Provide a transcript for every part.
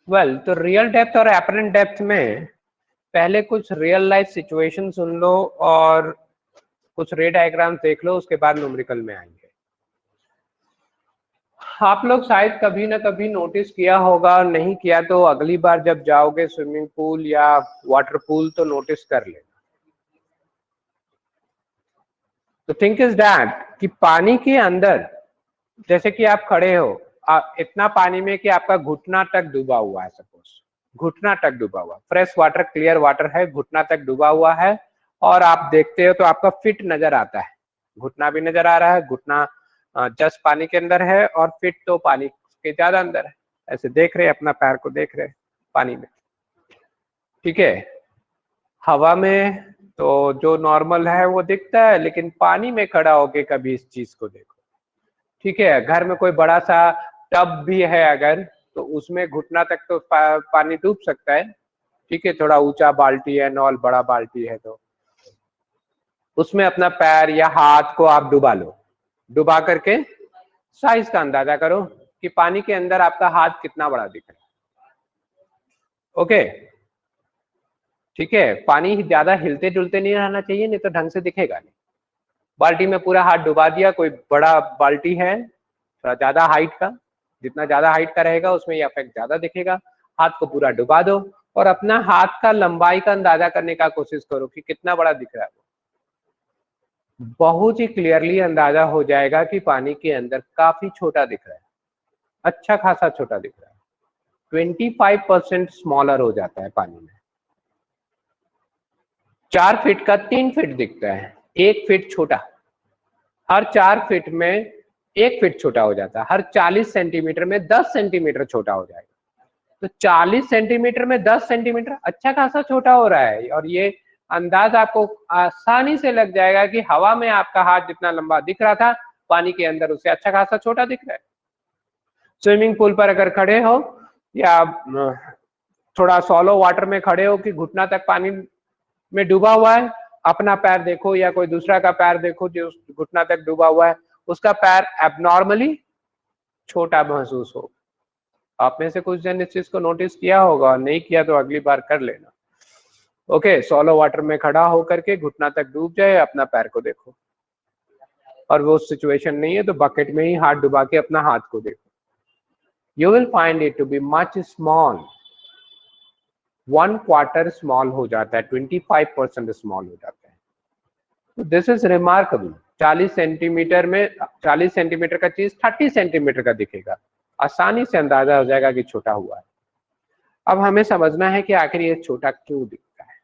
Well तो real depth और apparent depth में पहले कुछ रियल लाइफ सिचुएशन सुन लो और कुछ रे डायग्राम देख लो, उसके बाद न्यूमेरिकल में आएंगे। आप लोग शायद कभी ना कभी नोटिस किया होगा, और नहीं किया तो अगली बार जब जाओगे स्विमिंग पूल या वाटर पूल तो नोटिस कर लेना। तो थिंक इज दैट कि पानी के अंदर जैसे कि आप खड़े हो इतना पानी में कि आपका घुटना तक डूबा हुआ है, सपोज घुटना तक डूबा हुआ, फ्रेश वाटर क्लियर वाटर है, घुटना तक डूबा हुआ है, और आप देखते हो तो आपका फिट नजर आता है, घुटना भी नजर आ रहा है, घुटना जस्ट पानी के अंदर है और फिट तो पानी के ज्यादा अंदर है। ऐसे देख रहे अपना पैर को देख रहे पानी में, ठीक है। हवा में तो जो नॉर्मल है वो दिखता है, लेकिन पानी में खड़ा होके कभी इस चीज को देखो, ठीक है। घर में कोई बड़ा सा टब भी है अगर, तो उसमें घुटना तक तो पानी डूब सकता है, ठीक है। थोड़ा ऊंचा बाल्टी है, नॉल बड़ा बाल्टी है, तो उसमें अपना पैर या हाथ को आप डुबा लो, डुबा करके साइज का अंदाजा करो कि पानी के अंदर आपका हाथ कितना बड़ा दिख रहा है। ओके, ठीक है। पानी ज्यादा हिलते डुलते नहीं रहना चाहिए, नहीं तो ढंग से दिखेगा नहीं। बाल्टी में पूरा हाथ डुबा दिया, कोई बड़ा बाल्टी है थोड़ा ज्यादा हाइट का, जितना ज्यादा हाइट का रहेगा उसमें ये इफेक्ट ज्यादा दिखेगा। हाथ को पूरा डुबा दो और अपना हाथ का लंबाई का अंदाजा करने का कोशिश करो कि कितना बड़ा दिख रहा है। बहुत ही क्लियरली अंदाजा हो जाएगा कि पानी के अंदर काफी छोटा दिख रहा है, अच्छा खासा छोटा दिख रहा है। 25% स्मॉलर हो जाता है पानी में। 4 फीट का 3 फीट दिखता है, 1 फीट छोटा, हर 4 फीट में 1 फीट छोटा हो जाता है, हर 40 सेंटीमीटर में 10 सेंटीमीटर छोटा हो जाएगा। तो 40 सेंटीमीटर में 10 सेंटीमीटर अच्छा खासा छोटा हो रहा है, और ये अंदाज आपको आसानी से लग जाएगा कि हवा में आपका हाथ जितना लंबा दिख रहा था, पानी के अंदर उससे अच्छा खासा छोटा दिख रहा है। स्विमिंग पूल पर अगर खड़े हो या थोड़ा सॉलो वाटर में खड़े हो कि घुटना तक पानी में डूबा हुआ है, अपना पैर देखो या कोई दूसरा का पैर देखो जो घुटना तक डूबा हुआ है, उसका पैर एबनॉर्मली छोटा महसूस हो। आप में से कुछ जन इस चीज को नोटिस किया होगा, और नहीं किया तो अगली बार कर लेना। ओके, सॉलो वाटर में खड़ा होकर के घुटना तक डूब जाए, अपना पैर को देखो, और वो सिचुएशन नहीं है तो बकेट में ही हाथ डुबा के अपना हाथ को देखो। You will find it to be much small, 1/4 small हो जाता है, 25% स्मॉल हो जाता है। तो दिस इज रिमार्केबल। 40 सेंटीमीटर में 40 सेंटीमीटर का चीज 30 सेंटीमीटर का दिखेगा, आसानी से अंदाजा हो जाएगा कि छोटा हुआ है। अब हमें समझना है कि आखिर ये छोटा क्यों दिखता है।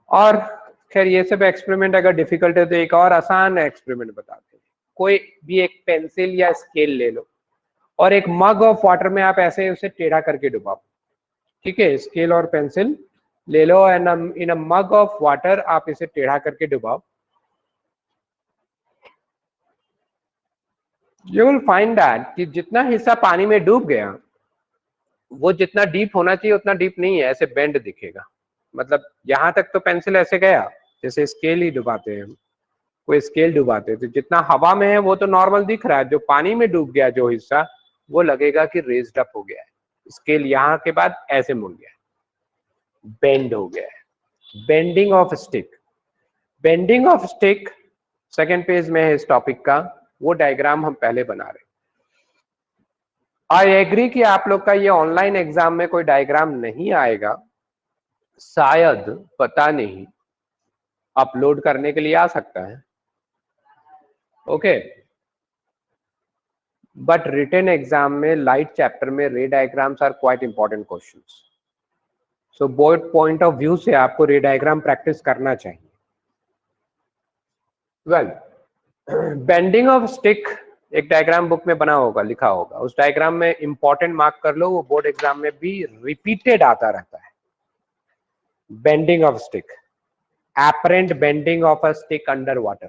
और खैर ये सब एक्सपेरिमेंट अगर डिफिकल्ट है तो एक और आसान एक्सपेरिमेंट बताते हैं। कोई भी एक पेंसिल या स्केल ले लो और एक मग ऑफ वाटर में आप ऐसे उसे टेढ़ा करके डुबाओ, ठीक है। स्केल और पेंसिल ले लो and in a mug of water आप इसे टेढ़ा करके डुबाओ। यू विल फाइंड दैट कि जितना हिस्सा पानी में डूब गया वो जितना डीप होना चाहिए उतना डीप नहीं है, ऐसे बेंड दिखेगा। मतलब यहां तक तो पेंसिल ऐसे गया, जैसे स्केल ही डुबाते हैं हम, कोई स्केल डुबाते हैं तो जितना हवा में है वो तो नॉर्मल दिख रहा है, जो पानी में डूब गया जो हिस्सा वो लगेगा कि रेज्ड अप हो गया है। स्केल यहाँ के बाद ऐसे मुड़ गया, बेंड हो गया है, bending of stick. Bending of stick second page में है इस टॉपिक का, वो डायग्राम हम पहले बना रहे हैं। आई एग्री कि आप लोग का ये ऑनलाइन एग्जाम में कोई डायग्राम नहीं आएगा, शायद, पता नहीं, अपलोड करने के लिए आ सकता है, ओके। बट रिटन एग्जाम में लाइट चैप्टर में ray diagrams are quite important questions. So board point of view से आपको रे डायग्राम प्रैक्टिस करना चाहिए। वेल, बेंडिंग ऑफ स्टिक एक डायग्राम बुक में बना होगा, लिखा होगा, उस डायग्राम में इंपॉर्टेंट मार्क कर लो, वो बोर्ड एग्जाम में भी रिपीटेड आता रहता है। Bending of stick, apparent bending of a stick under water,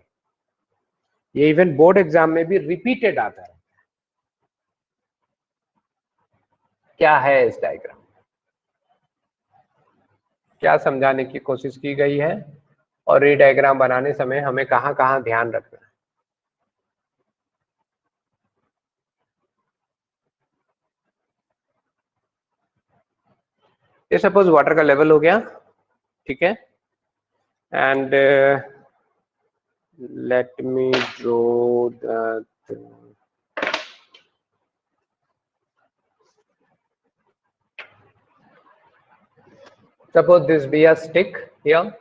ये इवन बोर्ड एग्जाम में भी रिपीटेड आता है। क्या है इस डायग्राम, क्या समझाने की कोशिश की गई है, और ये डायग्राम बनाने समय हमें कहां कहां ध्यान रखना है। ये सपोज वाटर का लेवल हो गया, ठीक है, and let me draw that, suppose this be a stick here,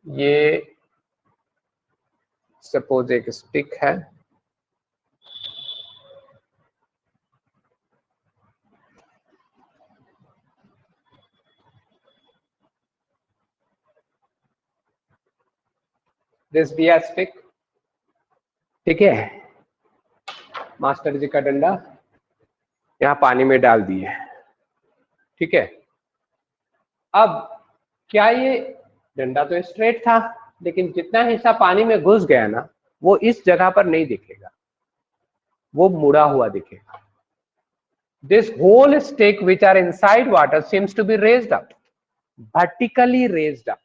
ये सपोज एक स्टिक है, दिस बी अ स्टिक, ठीक है, मास्टर जी का डंडा यहाँ पानी में डाल दिए, ठीक है। अब क्या ये डंडा तो स्ट्रेट था, लेकिन जितना हिस्सा पानी में घुस गया ना, वो इस जगह पर नहीं दिखेगा, वो मुड़ा हुआ दिखेगा। This whole stick which are inside water seems to be raised up, vertically raised up.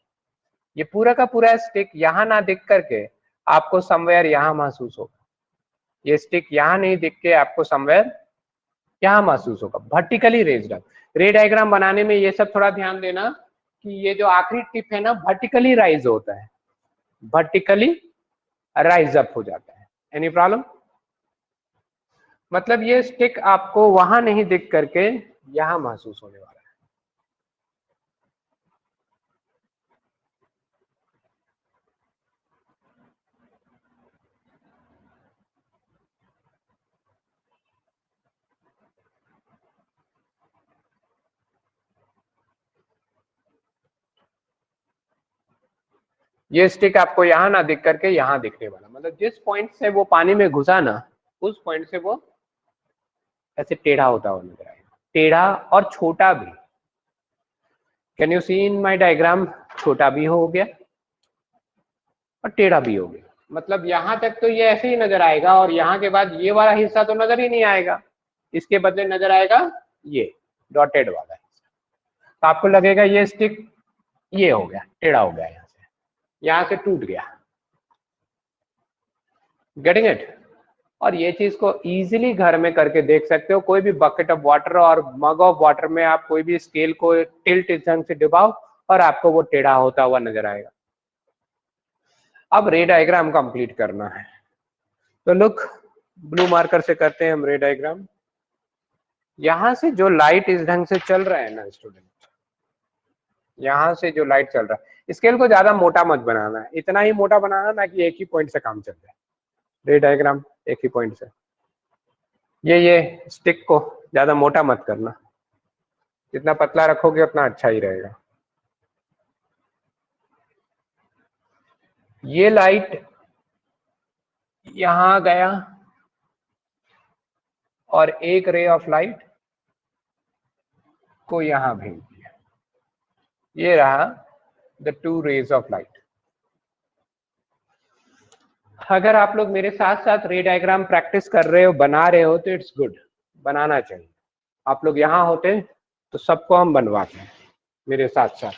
ये पूरा का पूरा स्टिक यहां ना दिख करके आपको समवेयर यहां महसूस होगा, ये स्टिक यहां नहीं दिख के आपको समवेयर यहां महसूस होगा, वर्टिकली रेज्ड अप। रे डायग्राम बनाने में ये सब थोड़ा ध्यान देना कि ये जो आखिरी टिप है ना, वर्टिकली राइज होता है, वर्टिकली राइज अप हो जाता है। Any problem? मतलब ये स्टिक आपको वहां नहीं दिख करके यहां महसूस होने वाला है। ये स्टिक आपको यहां ना दिख करके यहां दिखने वाला, मतलब जिस पॉइंट से वो पानी में घुसा ना, उस पॉइंट से वो ऐसे टेढ़ा होता हुआ नजर आएगा, टेढ़ा और छोटा भी। Can you see in my diagram? छोटा भी हो गया और टेढ़ा भी हो गया, मतलब यहां तक तो ये ऐसे ही नजर आएगा, और यहाँ के बाद ये वाला हिस्सा तो नजर ही नहीं आएगा, इसके बदले नजर आएगा ये डॉटेड वाला हिस्सा। तो आपको लगेगा ये स्टिक ये हो गया, टेढ़ा हो गया, यहाँ से टूट गया। Getting it? और ये चीज को इजीली घर में करके देख सकते हो। कोई भी बकेट ऑफ वाटर और मग ऑफ वाटर में आप कोई भी स्केल को टिल्ट इस ढंग से डुबाओ और आपको वो टेढ़ा होता हुआ नजर आएगा। अब रे डायग्राम कंप्लीट करना है, तो लुक ब्लू मार्कर से करते हैं हम रे डायग्राम। यहां से जो लाइट इस ढंग से चल रहा है ना स्टूडेंट, यहां से जो लाइट चल रहा है, स्केल को ज्यादा मोटा मत बनाना है, इतना ही मोटा बनाना ना कि एक ही पॉइंट से काम चल जाए। रे डायग्राम एक ही पॉइंट से, ये स्टिक को ज्यादा मोटा मत करना, जितना पतला रखोगे उतना अच्छा ही रहेगा। ये लाइट यहां गया और एक रे ऑफ लाइट को यहां भेज दिया, ये रहा the two rays of light. अगर आप लोग मेरे साथ साथ रे डायग्राम प्रैक्टिस कर रहे हो, बना रहे हो, तो इट्स गुड, बनाना चाहिए। आप लोग यहां होते तो सबको हम बनवाते हैं मेरे साथ साथ।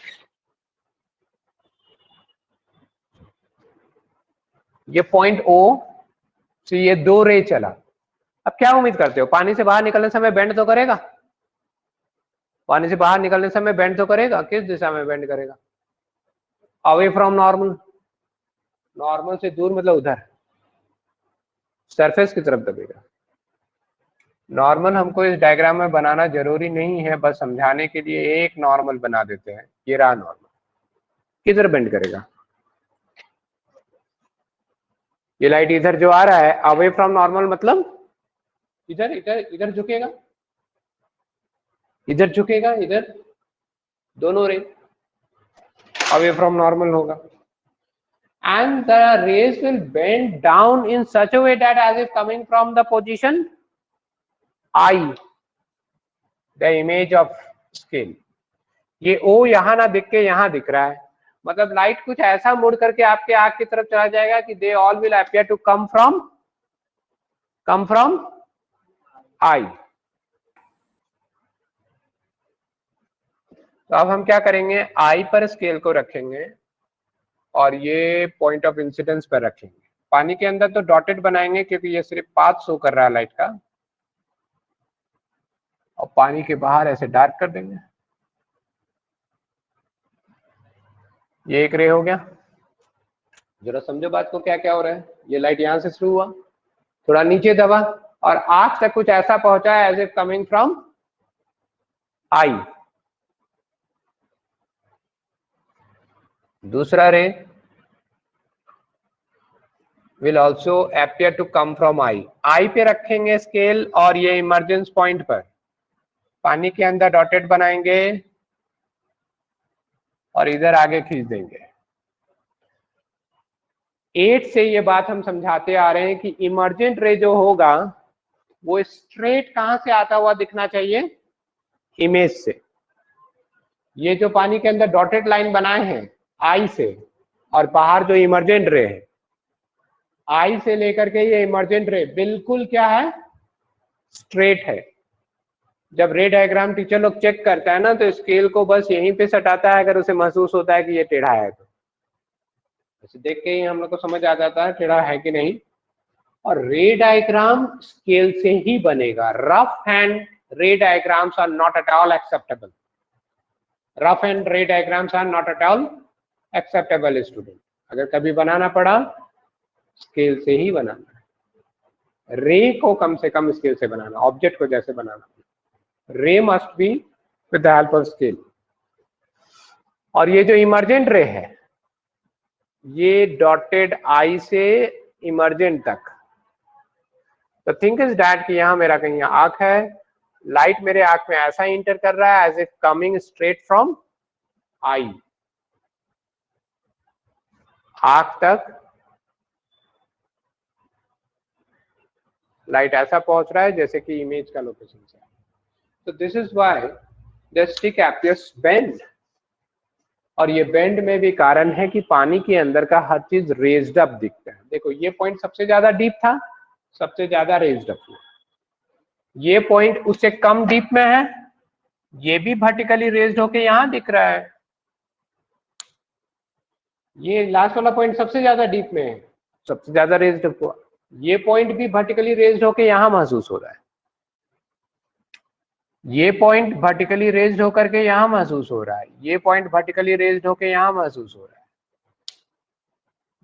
ये पॉइंट ओ से ये दो रे चला, अब क्या उम्मीद करते हो? पानी से बाहर निकलने समय बेंड तो करेगा, पानी से बाहर निकलने समय बेंड तो करेगा। किस दिशा में बेंड करेगा? अवे फ्रॉम नॉर्मल, नॉर्मल से दूर मतलब उधर सरफेस की तरफ दबेगा। नॉर्मल हमको इस डायग्राम में बनाना जरूरी नहीं है, बस समझाने के लिए एक नॉर्मल बना देते हैं। ये रहा नॉर्मल, किधर बेंड करेगा? ये लाइट इधर जो आ रहा है अवे फ्रॉम नॉर्मल, मतलब इधर इधर इधर झुकेगा, इधर झुकेगा, इधर, दोनों रे अवे फ्रॉम नॉर्मल होगा। And the rays will bend down in such a way that as if coming from the position I, the image of scale, ये O यहां ना दिख के यहां दिख रहा है, मतलब लाइट कुछ ऐसा मुड़ करके आपके आंख की तरफ चला जाएगा कि they all will appear to come from I। तो अब हम क्या करेंगे, I पर स्केल को रखेंगे और ये पॉइंट ऑफ इंसिडेंस पर रखेंगे। पानी के अंदर तो डॉटेड बनाएंगे क्योंकि ये सिर्फ पाथ शो कर रहा है लाइट का, और पानी के बाहर ऐसे डार्क कर देंगे। ये एक रे हो गया। जरा समझो बात को, क्या क्या हो रहा है। ये लाइट यहां से शुरू हुआ, थोड़ा नीचे दबा और आंख तक कुछ ऐसा पहुंचा है as if coming from I. दूसरा ray will also appear to come from आई पे रखेंगे स्केल और ये इमरजेंस पॉइंट पर पानी के अंदर डॉटेड बनाएंगे और इधर आगे खींच देंगे। 8 से ये बात हम समझाते आ रहे हैं कि इमरजेंट रे जो होगा वो स्ट्रेट कहां से आता हुआ दिखना चाहिए, इमेज से। ये जो पानी के अंदर डॉटेड लाइन बनाए हैं आई से, और बाहर जो इमरजेंट रे है, आई से लेकर के ये इमरजेंट रे बिल्कुल क्या है, स्ट्रेट है। जब रे डायग्राम टीचर लोग चेक करता है ना तो स्केल को बस यहीं पे सटाता है, अगर उसे महसूस होता है कि ये टेढ़ा है तो देख के ही हम लोग को समझ आ जाता है टेढ़ा है कि नहीं। और रे डायग्राम स्केल से ही बनेगा। Rough hand ray diagrams are not at all acceptable. Rough hand ray diagrams are not at all acceptable student. अगर कभी बनाना पड़ा स्केल से ही बनाना है। रे को कम से कम स्केल से बनाना, ऑब्जेक्ट को जैसे बनाना, ray must be with the help of scale. और ये जो इमरजेंट रे है ये डॉटेड आई से इमरजेंट तक। तो थिंक इज दैट कि यहां मेरा कहीं आंख है, लाइट मेरे आंख में ऐसा इंटर कर रहा है as if coming straight from I. आंख तक लाइट ऐसा पहुंच रहा है जैसे कि इमेज का लोकेशन से। तो this is why the stick appears bend. और ये बेंड में भी कारण है कि पानी के अंदर का हर चीज रेज्ड अप दिखता है। देखो ये पॉइंट सबसे ज्यादा डीप था, सबसे ज्यादा रेज्ड अप हुआ। ये पॉइंट उससे कम डीप में है, ये भी वर्टिकली रेज्ड होके यहां दिख रहा है। ये लास्ट वाला पॉइंट सबसे ज्यादा डीप में है, सबसे ज्यादा रेज्ड अप हुआ। ये पॉइंट भी वर्टिकली रेज्ड होके यहां महसूस हो रहा है। ये पॉइंट वर्टिकली रेज्ड होकर के यहां महसूस हो रहा है। ये पॉइंट वर्टिकली रेज्ड होके यहां महसूस हो रहा है।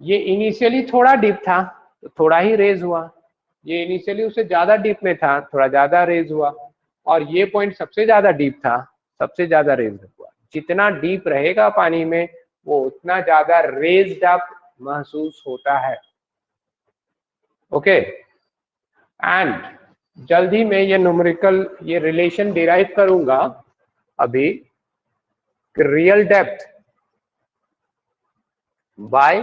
ये इनिशियली थोड़ा डीप था तो थोड़ा ही रेज हुआ, ये इनिशियली उससे ज्यादा डीप में था, थोड़ा ज्यादा रेज हुआ, और ये पॉइंट सबसे ज्यादा डीप था, सबसे ज्यादा रेज हुआ। जितना डीप रहेगा पानी में वो उतना ज्यादा रेज्ड अप महसूस होता है। ओके, एंड जल्दी में ये न्यूमेरिकल ये रिलेशन डिराइव करूंगा अभी, real depth by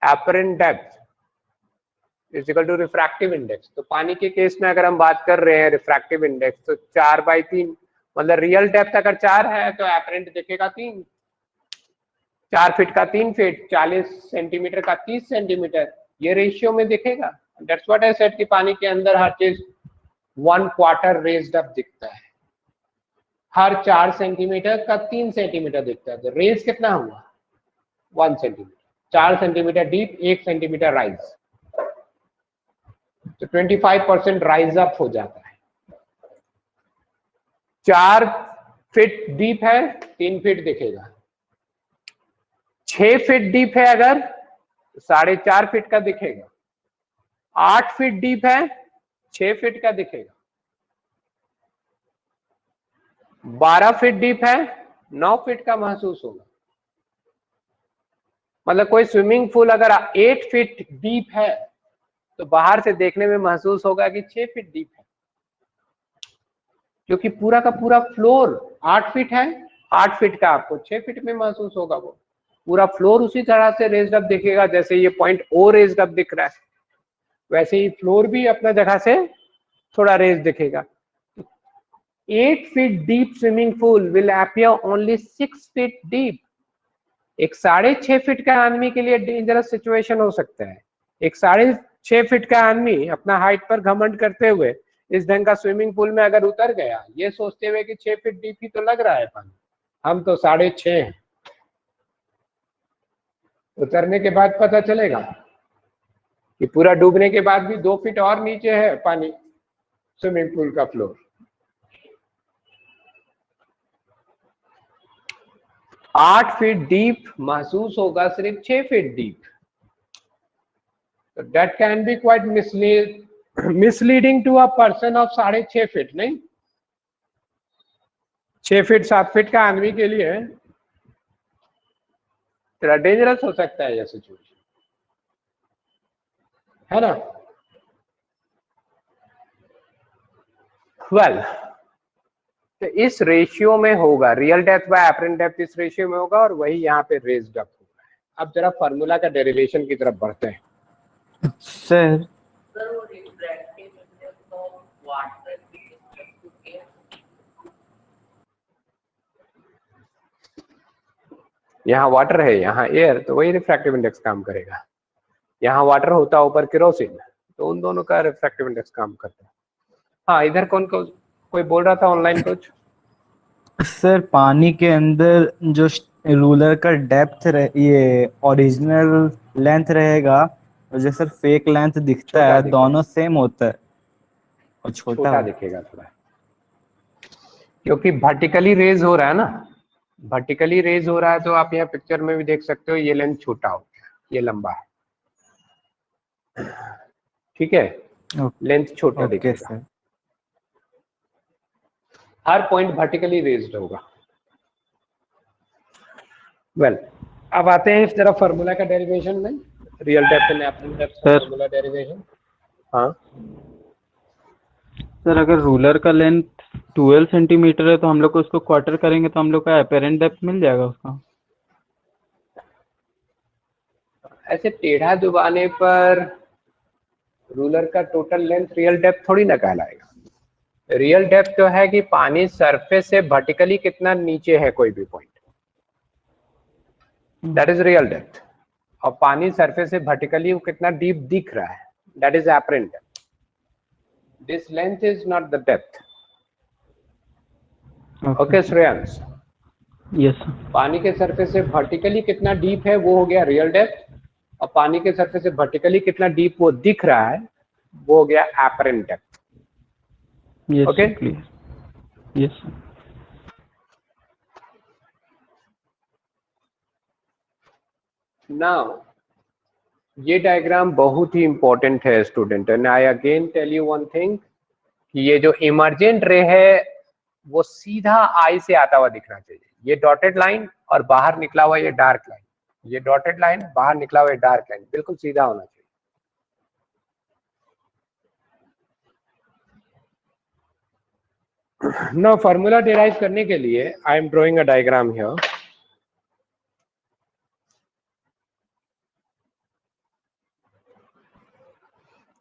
apparent depth is equal to refractive index. तो पानी के केस में अगर हम बात कर रहे हैं रिफ्रैक्टिव इंडेक्स, तो 4/3, मतलब रियल डेप्थ अगर 4 है तो एपरेंट दिखेगा 3। 4 फीट का 3 फीट, 40 सेंटीमीटर का 30 सेंटीमीटर, ये रेशियो में दिखेगा। दैट्स व्हाट आई सेड कि पानी के अंदर हर चीज 1/4 रेज्ड अप दिखता है। हर 4 सेंटीमीटर का 3 सेंटीमीटर दिखता है। तो रेज कितना हुआ, 1 centimetre. 4 centimetre deep, 1 centimetre rise, तो 25% राइज अप हो जाता है। 4 फीट डीप है, 3 फीट दिखेगा। 6 फीट डीप है अगर, 4.5 फीट का दिखेगा। 8 फीट डीप है, 6 फीट का दिखेगा। 12 फीट डीप है, 9 फीट का महसूस होगा। मतलब कोई स्विमिंग पूल अगर 8 फीट डीप है तो बाहर से देखने में महसूस होगा कि 6 फीट डीप है, क्योंकि पूरा का पूरा फ्लोर 8 फीट है। 8 फीट का आपको 6 फीट में महसूस होगा। वो पूरा फ्लोर उसी तरह से रेज्ड अप दिखेगा जैसे ये पॉइंट ओ रेज्ड अप दिख रहा है, वैसे ही फ्लोर भी अपना जगह से थोड़ा रेज दिखेगा। 8 feet deep swimming pool will appear only 6 feet deep. एक 6.5 फीट का आदमी के लिए डेंजरस सिचुएशन हो सकता है। एक 6.5 फीट का आदमी अपना हाइट पर घमंड करते हुए इस ढंग का स्विमिंग पूल में अगर उतर गया, ये सोचते हुए कि 6 फीट डीप ही तो लग रहा है पानी, हम तो 6.5 हैं, उतरने के बाद पता चलेगा कि पूरा डूबने के बाद भी 2 फीट और नीचे है पानी। स्विमिंग पूल का फ्लोर 8 फीट डीप महसूस होगा सिर्फ 6 feet deep. That can be quite misleading to a person of 6.5 feet. नहीं, 6 फीट 7 फीट का आदमी के लिए थोड़ा डेंजरस हो सकता है यह सिचुएशन, है ना. वेल, तो इस रेशियो में होगा, real depth by apparent depth इस रेशियो में होगा, और वही यहाँ पे रेज डेप्थ होगा. अब जरा फार्मूला का डेरिवेशन की तरफ बढ़ते हैं. सर यहाँ वाटर है, यहाँ एयर, तो वही रिफ्रैक्टिव इंडेक्स काम करेगा. यहाँ वाटर होता है ऊपर केरोसिन, तो उन दोनों का रिफ्रैक्टिव इंडेक्स काम करता है. हाँ, इधर कौन कोई बोल रहा था ऑनलाइन कुछ. सर पानी के अंदर जो रूलर का डेप्थ ये ओरिजिनल लेंथ रहेगा और जो सर फेक लेंथ दिखता है दोनों सेम होता है और छोटा दिखेगा थोड़ा, क्योंकि वर्टिकली रेज हो रहा है ना. वर्टिकली रेज हो रहा है, तो आप यहाँ पिक्चर में भी देख सकते हो, ये लेंथ छोटा हो गया, ये लंबा है. ठीक है, लेंथ छोटा दिखेगा. सर. हर पॉइंट वर्टिकली रेज्ड होगा. वेल, अब आते हैं इस तरफ फार्मूला का डेरिवेशन में, real depth and apparent depth का फार्मूला डेरिवेशन. हाँ सर, अगर रूलर का लेंथ 12 सेंटीमीटर है तो हम लोग को उसको क्वार्टर करेंगे तो हम लोग का एपरेंट डेप्थ मिल जाएगा उसका. ऐसे टेढ़ा दबाने पर रूलर का टोटल लेंथ रियल डेप्थ थोड़ी ना कहलाएगा. रियल डेप्थ तो है कि पानी सरफेस से वर्टिकली कितना नीचे है कोई भी point, that is real depth. और पानी सरफेस से वर्टिकली वो कितना डीप दिख रहा है, that is apparent depth. This length is not the depth. Okay Shreyansh. Yes. पानी के सरफेस से वर्टिकली कितना डीप है वो हो गया रियल डेप्थ, और पानी के सरफेस से वर्टिकली कितना डीप वो दिख रहा है वो हो गया apparent depth. Okay. Yes. Now ये डायग्राम बहुत ही इंपॉर्टेंट है student, and I again tell you one thing कि ये जो इमर्जेंट रे है वो सीधा आई से आता हुआ दिखना चाहिए. ये डॉटेड लाइन और बाहर निकला हुआ ये डार्क लाइन, ये डॉटेड लाइन बाहर निकला हुआ ये डार्क लाइन बिल्कुल सीधा होना चाहिए. नाउ फार्मूला डिराइव करने के लिए I am drawing a diagram here.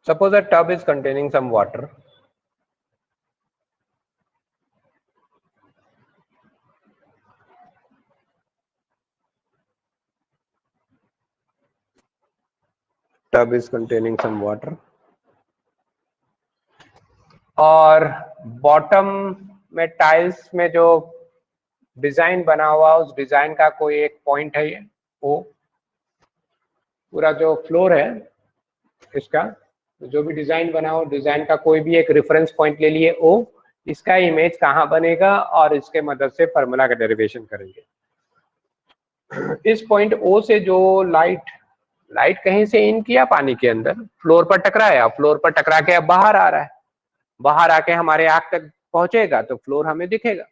Suppose a tub is containing some water. Tub is containing some water. और बॉटम में टाइल्स में जो डिजाइन बना हुआ उस डिजाइन का कोई एक पॉइंट है, ये ओ पूरा जो फ्लोर है इसका जो भी डिजाइन बना हो, डिजाइन का कोई भी एक रेफरेंस पॉइंट ले लिए ओ. इसका इमेज कहाँ बनेगा और इसके मदद से फार्मूला का डेरिवेशन करेंगे. इस पॉइंट ओ से जो लाइट कहीं से इन किया पानी के अंदर, फ्लोर पर टकराया, फ्लोर पर टकरा के अब बाहर आ रहा है, बाहर आके हमारे आंख तक पहुंचेगा तो फ्लोर हमें दिखेगा.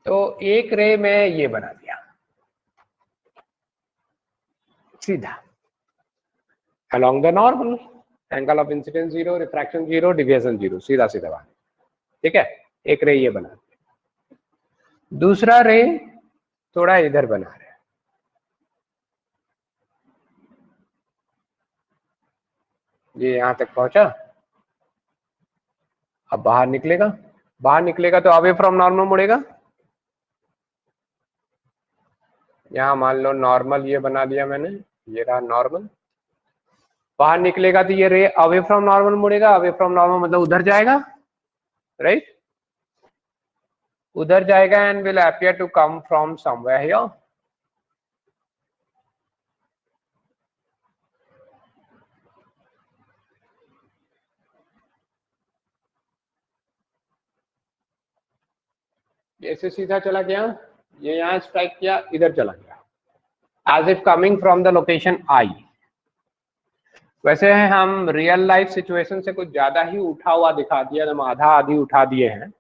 तो एक रे में ये बना दिया सीधा along the normal, angle of incidence 0, refraction 0, deviation 0, सीधा सीधा बना. ठीक है, एक रे ये बना दिया. दूसरा रे थोड़ा इधर बना रहे हैं, ये यहां तक पहुंचा, अब बाहर निकलेगा तो अवे फ्रॉम नॉर्मल मुड़ेगा. यहाँ मान लो नॉर्मल ये बना दिया मैंने, ये रहा नॉर्मल. बाहर निकलेगा तो ये रे अवे फ्रॉम नॉर्मल मुड़ेगा. अवे फ्रॉम नॉर्मल मतलब उधर जाएगा, राइट, उधर जाएगा and will appear to come from somewhere here. ऐसे सीधा चला गया, ये यहाँ स्ट्राइक किया, इधर चला गया, as if coming from the location I. वैसे हम रियल लाइफ सिचुएशन से कुछ ज्यादा ही उठा हुआ दिखा दिया, हम आधा आधी उठा दिए हैं।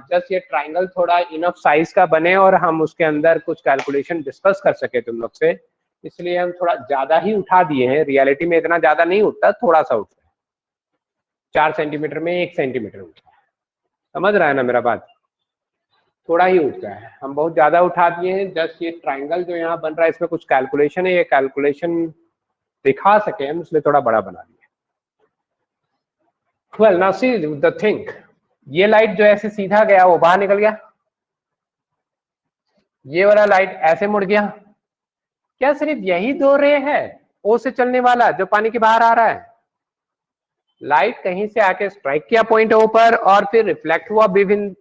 जस्ट ये ट्राइंगल थोड़ा इनफ साइज का बने और हम उसके अंदर कुछ कैलकुलेशन डिस्कस कर सके तुम लोग से, इसलिए हम थोड़ा ज्यादा ही उठा दिए हैं। रियलिटी में इतना ज्यादा नहीं उठता, थोड़ा सा उठता है, 4 सेंटीमीटर में 1 सेंटीमीटर उठता है। समझ रहा है ना मेरा बात? थोड़ा ही उठता है, हम बहुत ज्यादा उठा दिए हैं। जस्ट ये ट्राइंगल जो यहाँ बन रहा है इसमें कुछ कैलकुलेशन है, ये कैलकुलेशन दिखा सके हम, इसलिए थोड़ा बड़ा बना दिया। Well now see the thing, ये लाइट जो ऐसे सीधा गया वो बाहर निकल गया, ये वाला लाइट ऐसे मुड़ गया। क्या सिर्फ यही 2 रे है ओ से चलने वाला जो पानी के बाहर आ रहा है? लाइट कहीं से आके स्ट्राइक किया पॉइंट ओ पर और फिर रिफ्लेक्ट हुआ विभिन्न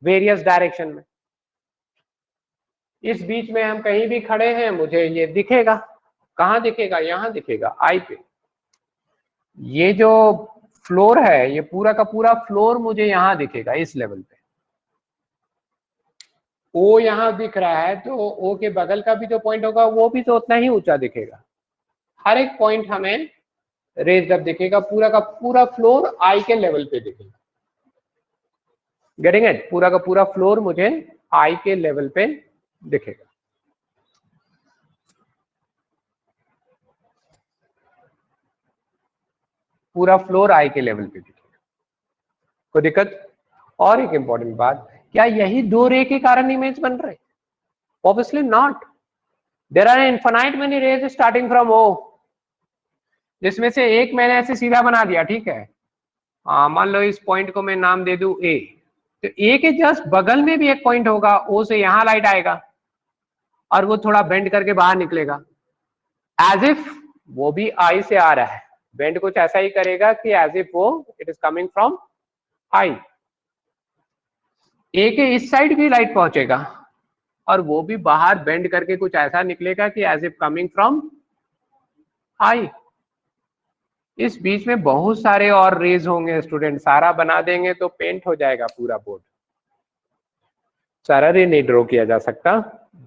वेरियस डायरेक्शन में। इस बीच में हम कहीं भी खड़े हैं, मुझे ये दिखेगा। कहाँ दिखेगा? यहां दिखेगा, आई पे। ये जो फ्लोर है, ये पूरा का पूरा फ्लोर मुझे यहां दिखेगा, इस लेवल पे। ओ यहां दिख रहा है, तो ओ के बगल का भी जो पॉइंट होगा वो भी तो उतना ही ऊंचा दिखेगा। हर एक पॉइंट हमें रेज्ड अप दिखेगा, पूरा का पूरा फ्लोर आई के लेवल पे दिखेगा। Getting it? पूरा का पूरा फ्लोर मुझे आई के लेवल पे दिखेगा। पूरा फ्लोर आई के लेवल पे दिखेगा, कोई दिक्कत? और एक इंपॉर्टेंट बात, क्या यही 2 रे के कारण इमेज बन रहे? Obviously not. There are infinite many rays starting from O, जिसमें से एक मैंने ऐसे सीधा बना दिया, ठीक है। मान लो इस पॉइंट को मैं नाम दे दूं ए, तो ए के जस्ट बगल में भी एक पॉइंट होगा, ओ से यहां लाइट आएगा और वो थोड़ा बेंड करके बाहर निकलेगा, एज इफ वो भी आई से आ रहा है। बेंड कुछ ऐसा ही करेगा कि एज इफ वो it is coming from eye. A के इस साइड भी लाइट पहुंचेगा और वो भी बाहर बेंड करके कुछ ऐसा निकलेगा कि as if coming from I. इस बीच में बहुत सारे और रेज होंगे स्टूडेंट, सारा बना देंगे तो पेंट हो जाएगा पूरा बोर्ड। सारा रे नहीं ड्रॉ किया जा सकता,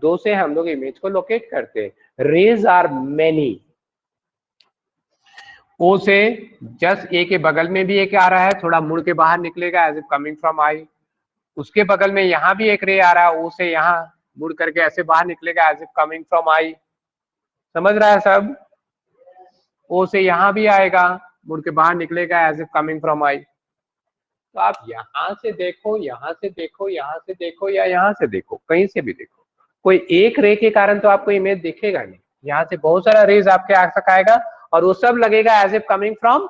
2 से हम लोग इमेज को लोकेट करते। Raise are many. ओ से जस्ट ए के बगल में भी एक आ रहा है, थोड़ा मुड़ के बाहर निकलेगा as if coming from I. उसके बगल में यहाँ भी एक रे आ रहा है, ओ से यहाँ मुड़ करके ऐसे बाहर निकलेगा as if coming from I. समझ रहा है सब? ओ से यहाँ भी आएगा, मुड़ के बाहर निकलेगा as if coming from I. तो आप यहां से देखो, यहां से देखो, यहां से देखो या यहां से देखो, कहीं से भी देखो, कोई एक रे के कारण तो आपको इमेज दिखेगा नहीं। यहाँ से बहुत सारा रेज आपके आंख तक आएगा और वो सब लगेगा as if coming from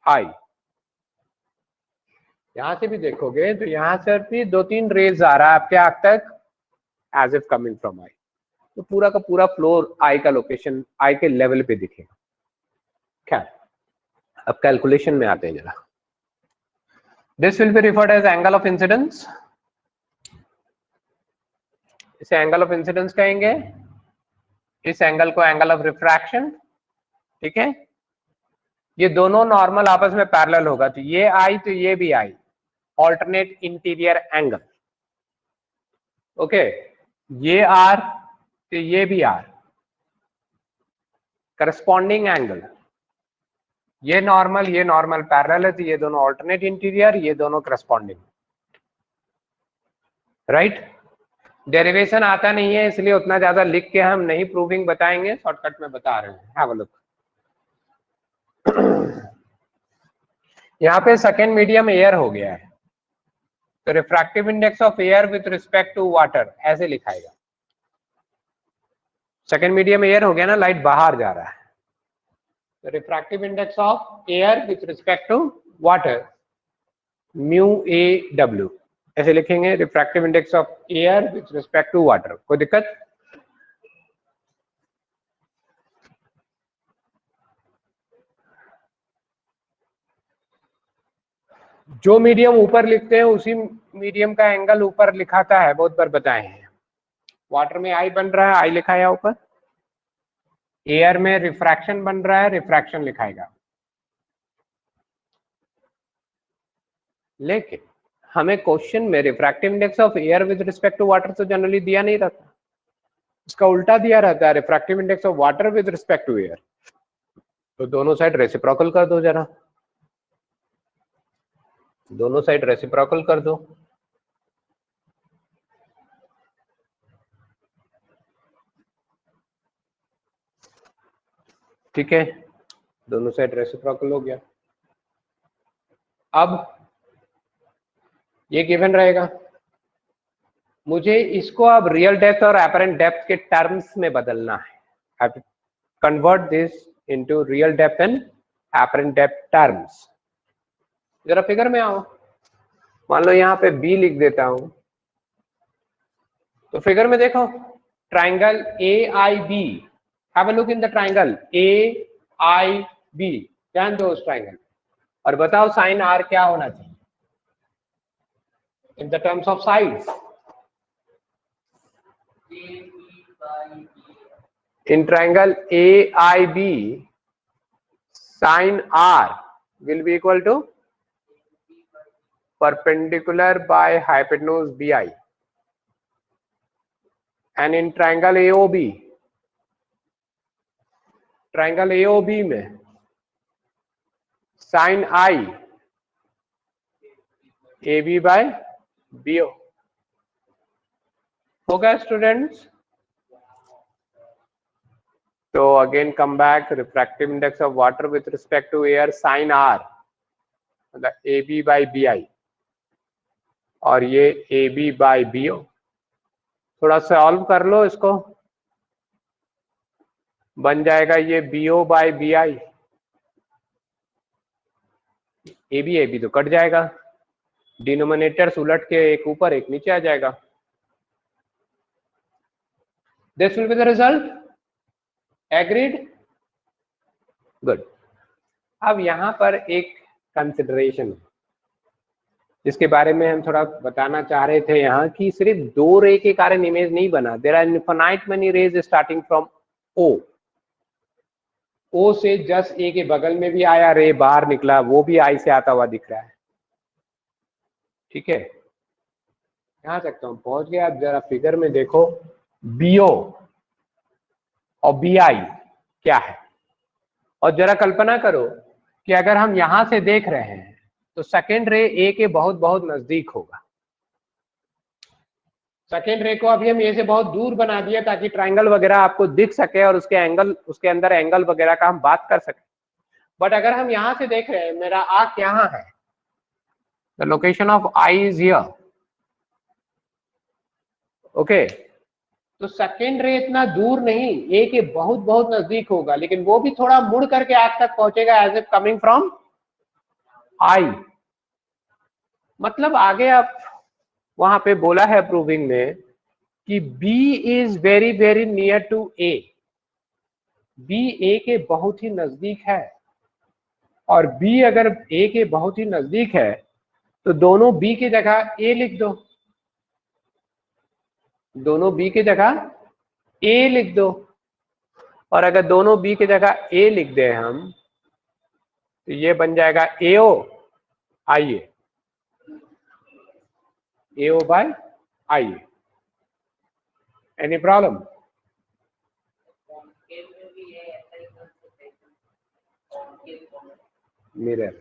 I. यहां से भी देखोगे तो यहां से भी 2-3 रेज आ रहा है आपके आंख तक as if coming from I. तो पूरा का पूरा फ्लोर आई का लोकेशन आई के लेवल पे दिखेगा। क्या? अब कैलकुलेशन में आते हैं जरा। This will be referred as angle of incidence. इसे एंगल ऑफ इंसिडेंस कहेंगे, इस एंगल को एंगल ऑफ रिफ्रैक्शन, ठीक है। ये दोनों नॉर्मल आपस में पैरेलल होगा, तो ये आई तो ये भी आई, ऑल्टरनेट इंटीरियर एंगल। ओके, ये आर तो ये भी आर, करस्पॉन्डिंग एंगल। ये नॉर्मल पैरेलल है, तो ये दोनों ऑल्टरनेट इंटीरियर, ये दोनों करस्पॉन्डिंग। राइट? डेरिवेशन आता नहीं है इसलिए उतना ज्यादा लिख के हम नहीं प्रूविंग बताएंगे, शॉर्टकट में बता रहे हैं। Have a look. यहाँ पे सेकेंड मीडियम एयर हो गया है, तो refractive index of air with respect to water ऐसे लिखाएगा। सेकेंड मीडियम एयर हो गया ना, लाइट बाहर जा रहा है, तो refractive index of air with respect to water mu A W ऐसे लिखेंगे, refractive index of air with respect to water. कोई दिक्कत? जो मीडियम ऊपर लिखते हैं उसी मीडियम का एंगल ऊपर लिखाता है, बहुत बार बताए हैं। वाटर में आई बन रहा है, आई लिखाया ऊपर। एयर में रिफ्रैक्शन बन रहा है, रिफ्रैक्शन लिखाएगा। लेकिन हमें क्वेश्चन में refractive index of air with respect to water तो जनरली दिया नहीं रहता, इसका उल्टा दिया रहता है, refractive index of water with respect to air. तो दोनों साइड रेसिप्रोकल कर दो जरा, दोनों साइड रेसिप्रोकल कर दो। ठीक है, दोनों साइड रेसिप्रोकल हो गया। अब ये गिवन रहेगा, मुझे इसको अब रियल डेप्थ और एपरेंट डेप्थ के टर्म्स में बदलना है। Convert this into real depth and apparent depth terms. जरा फिगर में आओ, मान लो यहाँ पे बी लिख देता हूं, तो फिगर में देखो triangle AIB, have a look in the triangle AIB, ध्यान दो उस ट्राइंगल और बताओ साइन आर क्या होना चाहिए in the terms of sides. In triangle AIB, sin R will be equal to perpendicular by hypotenuse BI, and in triangle AOB में sin I AB by BO। होगा स्टूडेंट्स? तो again come back, refractive index of water with respect to air sine r मतलब AB by BI, और ये AB by BO। थोड़ा solve कर लो इसको, बन जाएगा ये BO बाई BI, AB तो कट जाएगा, डिनोमिनेटर्स उलट के एक ऊपर एक नीचे आ जाएगा। This will be the result. Agreed? Good. अब यहां पर एक कंसिडरेशन जिसके बारे में हम थोड़ा बताना चाह रहे थे यहाँ, कि सिर्फ दो रे के कारण इमेज नहीं बना, there are infinite many rays starting from O से जस्ट ए के बगल में भी आया रे बाहर निकला, वो भी आई से आता हुआ दिख रहा है। ठीक है, यहां तक तो हम पहुंच गए। अब जरा फिगर में देखो BO और BI क्या है, और जरा कल्पना करो कि अगर हम यहां से देख रहे हैं तो सेकेंड रे ए के बहुत बहुत नजदीक होगा। सेकेंड रे को अभी हम ए से बहुत दूर बना दिया ताकि ट्राइंगल वगैरह आपको दिख सके और उसके एंगल, उसके अंदर एंगल वगैरह का हम बात कर सके। बट अगर हम यहां से देख रहे हैं, मेरा आंख यहां है, the location of I is here, okay, तो सेकेंड रे इतना दूर नहीं, ए के बहुत बहुत नजदीक होगा, लेकिन वो भी थोड़ा मुड़ करके आंख तक पहुंचेगा as if coming from I. मतलब आगे आप वहां पे बोला है प्रूविंग में कि B is very very near to A, B A के बहुत ही नजदीक है, और B अगर A के बहुत ही नजदीक है तो दोनों B की जगह A लिख दो, दोनों B की जगह A लिख दो, और अगर दोनों B की जगह A लिख दें हम तो ये बन जाएगा AO, आइए AO by IA। Any problem? Mirror,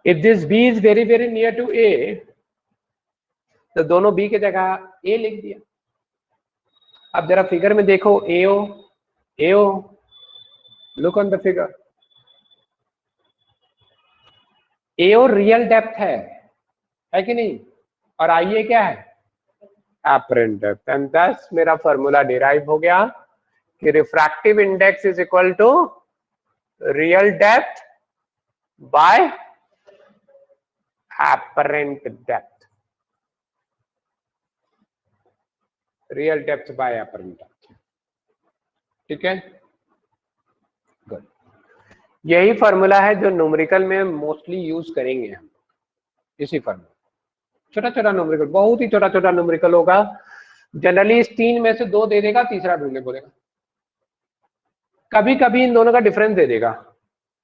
if this B is very very near to A, तो दोनों B की जगह A लिख दिया। अब जरा फिगर में देखो AO, AO, look on the figure, AO real depth है कि नहीं, और IA क्या है? Apparent depth. एंड दस मेरा फॉर्मूला डिराइव हो गया कि refractive index is equal to real depth by apparent depth, real depth by apparent depth. ठीक है, गुड। यही फॉर्मूला है जो न्यूमेरिकल में मोस्टली यूज करेंगे हम, इसी फॉर्मूला। छोटा छोटा न्यूमेरिकल, बहुत ही छोटा छोटा न्यूमेरिकल होगा, जनरली इस तीन में से दो दे देगा, तीसरा ढूंढने बोलेगा, कभी कभी इन दोनों का डिफरेंस दे देगा,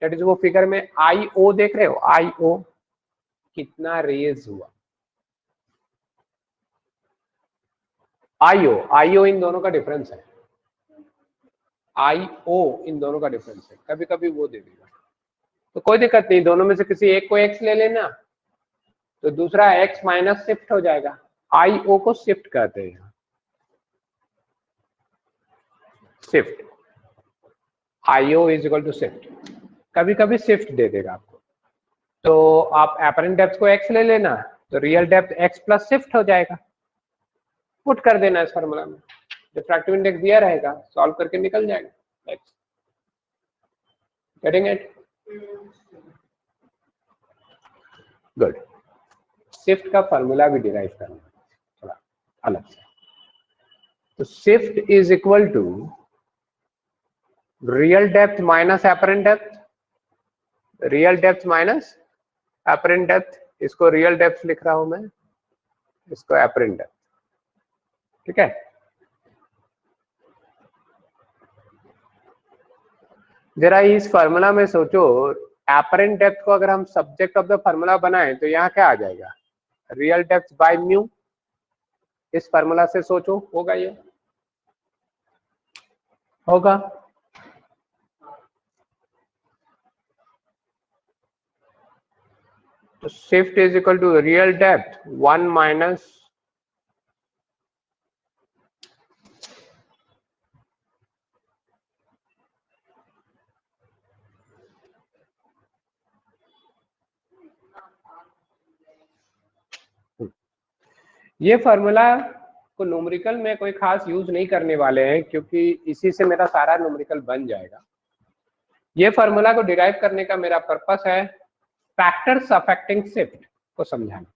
दैट इज वो फिगर में आई ओ देख रहे हो, आई ओ कितना रेज हुआ, आई ओ इन दोनों का डिफरेंस है, आई ओ इन दोनों का डिफरेंस है, कभी कभी वो दे देगा तो कोई दिक्कत नहीं, दोनों में से किसी एक को x ले लेना तो दूसरा x माइनस शिफ्ट हो जाएगा, आई ओ को शिफ्ट कहते हैं, shift, I O is equal to shift, कभी कभी शिफ्ट दे देगा आपको, तो आप एपरेंट डेप्थ को x ले लेना तो real depth x plus shift हो जाएगा, पुट कर देना इस फार्मूला में, रिफ्रैक्टिव इंडेक्स दिया रहेगा, सॉल्व करके निकल जाएगा x, getting it, good. Shift का फार्मूला भी डिराइव करना थोड़ा अलग से, तो shift is equal to real depth minus apparent depth, real depth minus apparent depth, इसको रियल डेप्थ लिख रहा हूं मैं, इसको एपरेंट डेप्थ, ठीक है। जरा इस फार्मूला में सोचो, एपरेंट डेप्थ को अगर हम सब्जेक्ट ऑफ द फार्मूला बनाएं तो यहाँ क्या आ जाएगा, रियल डेप्थ बाय म्यू, इस फार्मूला से सोचो, होगा ये, होगा, तो shift is equal to real depth 1 minus ये फार्मूला को न्यूमेरिकल में कोई खास यूज नहीं करने वाले हैं क्योंकि इसी से मेरा सारा न्यूमेरिकल बन जाएगा। ये फार्मूला को डिराइव करने का मेरा पर्पस है फैक्टर्स अफेक्टिंग शिफ्ट को समझाना।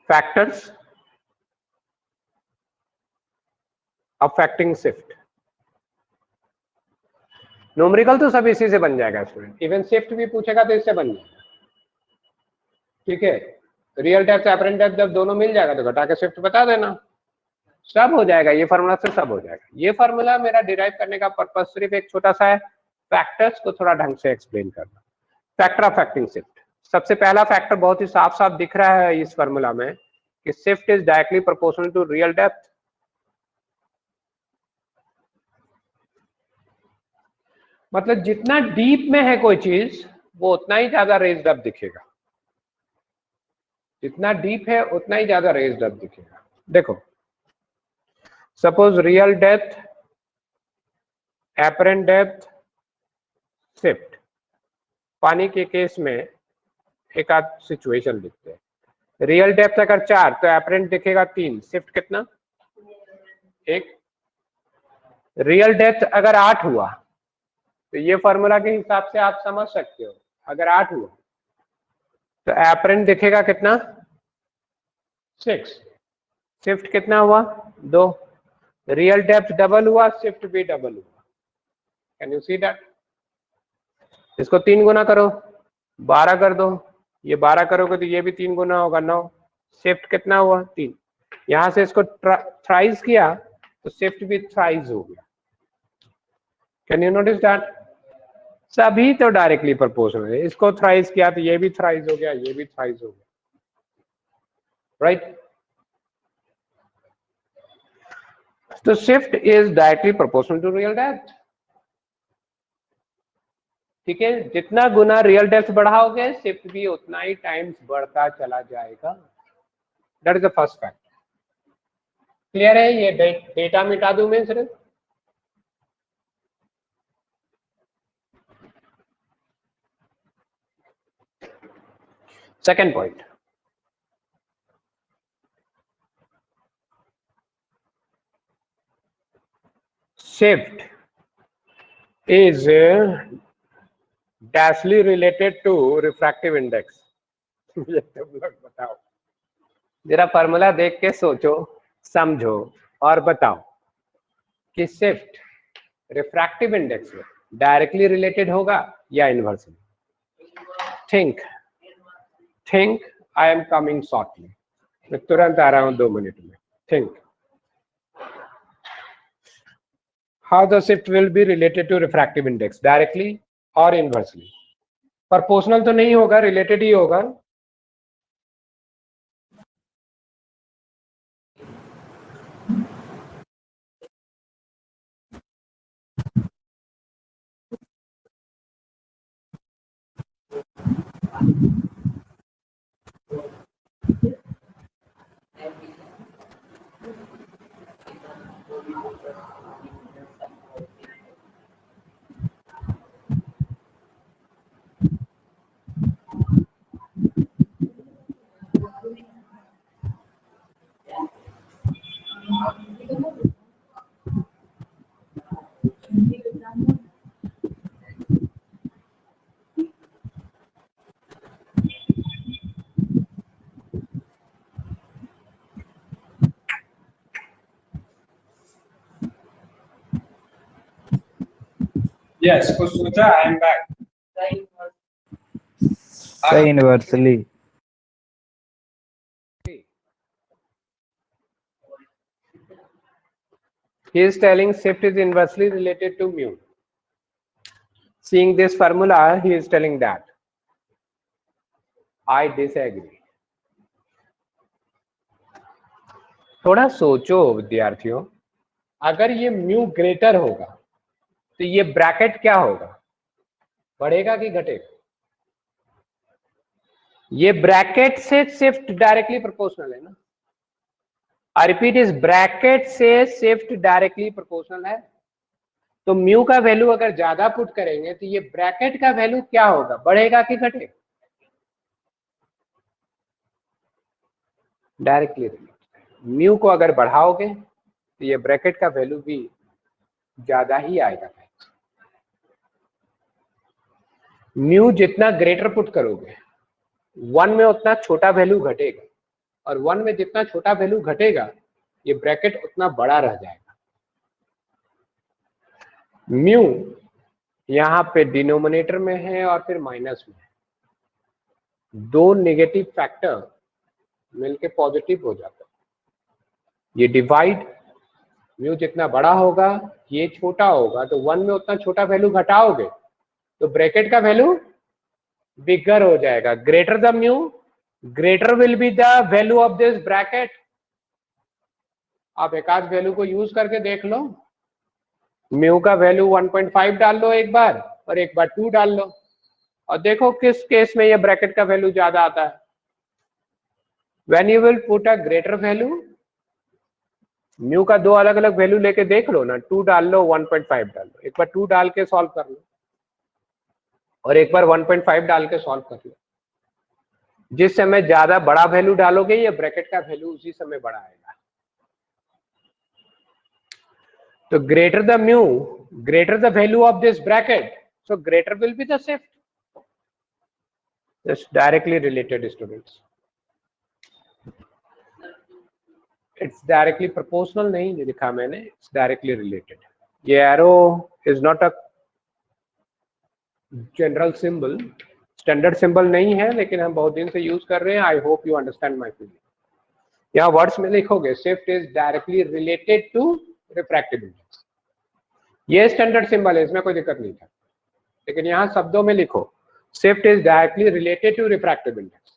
फैक्टर्स अफेक्टिंग शिफ्ट, न्यूमेरिकल तो सब इसी से बन जाएगा स्टूडेंट, इवन शिफ्ट भी पूछेगा तो इससे बन जाएगा, ठीक है। रियल डेप्थ एपरेंट डेप्थ जब दोनों मिल जाएगा तो घटा के शिफ्ट बता देना, सब हो जाएगा, ये फार्मूला से सब हो जाएगा। ये फार्मूला मेरा डिराइव करने का पर्पस सिर्फ एक छोटा सा है, फैक्टर्स को थोड़ा ढंग से एक्सप्लेन करना। फैक्टर अफेक्टिंग शिफ्ट, सबसे पहला फैक्टर बहुत ही साफ साफ दिख रहा है इस फार्मूला में कि shift is directly proportional to real depth. मतलब जितना डीप में है कोई चीज वो उतना ही ज्यादा रेज्ड अप दिखेगा, जितना डीप है उतना ही ज्यादा रेज्ड अप दिखेगा। देखो suppose real depth apparent depth shift, पानी के केस में एक आध सिचुएशन लिखते हैं, रियल डेप्थ अगर 4 तो एपरेंट दिखेगा 3, शिफ्ट कितना 1, रियल डेप्थ अगर 8 हुआ तो ये फार्मूला के हिसाब से आप समझ सकते हो, अगर 8 हुआ तो एपरेंट दिखेगा कितना 6, शिफ्ट कितना हुआ 2, रियल डेप्थ डबल हुआ, शिफ्ट भी डबल हुआ, कैन यू सी दैट। इसको 3 गुना करो 12 कर दो, ये 12 करोगे तो ये भी 3 गुना होगा 9, शिफ्ट कितना हुआ 3, यहां से इसको थ्राइस किया तो शिफ्ट भी थ्राइस हो गया, कैन यू नोटिस दैट। सभी तो डायरेक्टली प्रोपोर्शनल है, इसको थ्राइस किया तो ये भी थ्राइस हो गया, ये भी थ्राइस हो गया, राइट। तो shift is directly proportional to real depth, ठीक है। जितना गुना रियल डेप्थ बढ़ाओगे शिफ्ट भी उतना ही टाइम्स बढ़ता चला जाएगा, that is the first fact. Clear है, ये डेटा मिटा दूं मैं सिर्फ, second point, shift is directly related to refractive index। ये तुम लोग बताओ, जरा फार्मूला देख के सोचो समझो और बताओ कि शिफ्ट रिफ्रैक्टिव इंडेक्स में डायरेक्टली रिलेटेड होगा या inversely. Think I am coming shortly, मैं तुरंत आ रहा हूं 2 मिनट में, think. how the shift will be related to refractive index, directly or inversely? Proportional तो नहीं होगा, related ही होगा. Yes, कुछ सोचा? I am back. Say inversely. He is telling shift is inversely related to mu. Seeing this formula, he is telling that. I disagree. थोड़ा सोचो विद्यार्थियों, अगर ये म्यू ग्रेटर होगा तो ये ब्रैकेट क्या होगा, बढ़ेगा कि घटेगा? ये ब्रैकेट से शिफ्ट डायरेक्टली प्रोपोर्शनल है ना. आई रिपीट, इस ब्रैकेट से शिफ्ट डायरेक्टली प्रोपोर्शनल है. तो म्यू का वैल्यू अगर ज्यादा पुट करेंगे तो ये ब्रैकेट का वैल्यू क्या होगा, बढ़ेगा कि घटेगा? डायरेक्टली म्यू को अगर बढ़ाओगे तो ये ब्रैकेट का वैल्यू भी ज्यादा ही आएगा. म्यू जितना ग्रेटर पुट करोगे 1 में उतना छोटा वैल्यू घटेगा, और 1 में जितना छोटा वैल्यू घटेगा ये ब्रैकेट उतना बड़ा रह जाएगा. म्यू यहाँ पे डिनोमिनेटर में है और फिर माइनस में है. दो नेगेटिव फैक्टर मिलके पॉजिटिव हो जाता है. ये डिवाइड, म्यू जितना बड़ा होगा ये छोटा होगा, तो 1 में उतना छोटा वैल्यू घटाओगे तो ब्रैकेट का वैल्यू बिगर हो जाएगा. Greater the mu, greater will be the value of this bracket. आप एक आध वैल्यू को यूज करके देख लो. म्यू का वैल्यू 1.5 डाल लो एक बार, और एक बार 2 डाल लो, और देखो किस केस में ये ब्रैकेट का वैल्यू ज्यादा आता है. When you will put a greater value, mu का दो अलग अलग वैल्यू लेके देख लो ना, 2 डाल लो, 1.5 डाल लो, एक बार 2 डाल के सॉल्व कर लो और एक बार 1.5 डाल के सॉल्व कर लो. जिस समय ज्यादा बड़ा वैल्यू डालोगे ये ब्रैकेट का वैल्यू उसी समय बड़ा आएगा. तो greater the mu, greater the value of this bracket, so greater will be the shift. It's directly related, students. It's directly proportional नहीं लिखा मैंने, it's directly related. ये arrow is not a general symbol, standard symbol नहीं है, लेकिन हम बहुत दिन से यूज कर रहे हैं. I hope you understand my feeling. यहाँ वर्ड्स में लिखोगे shift is directly related to refractive index. ये स्टैंडर्ड सिंबल है, इसमें कोई दिक्कत नहीं था, लेकिन यहाँ शब्दों में लिखो shift is directly related to refractive index.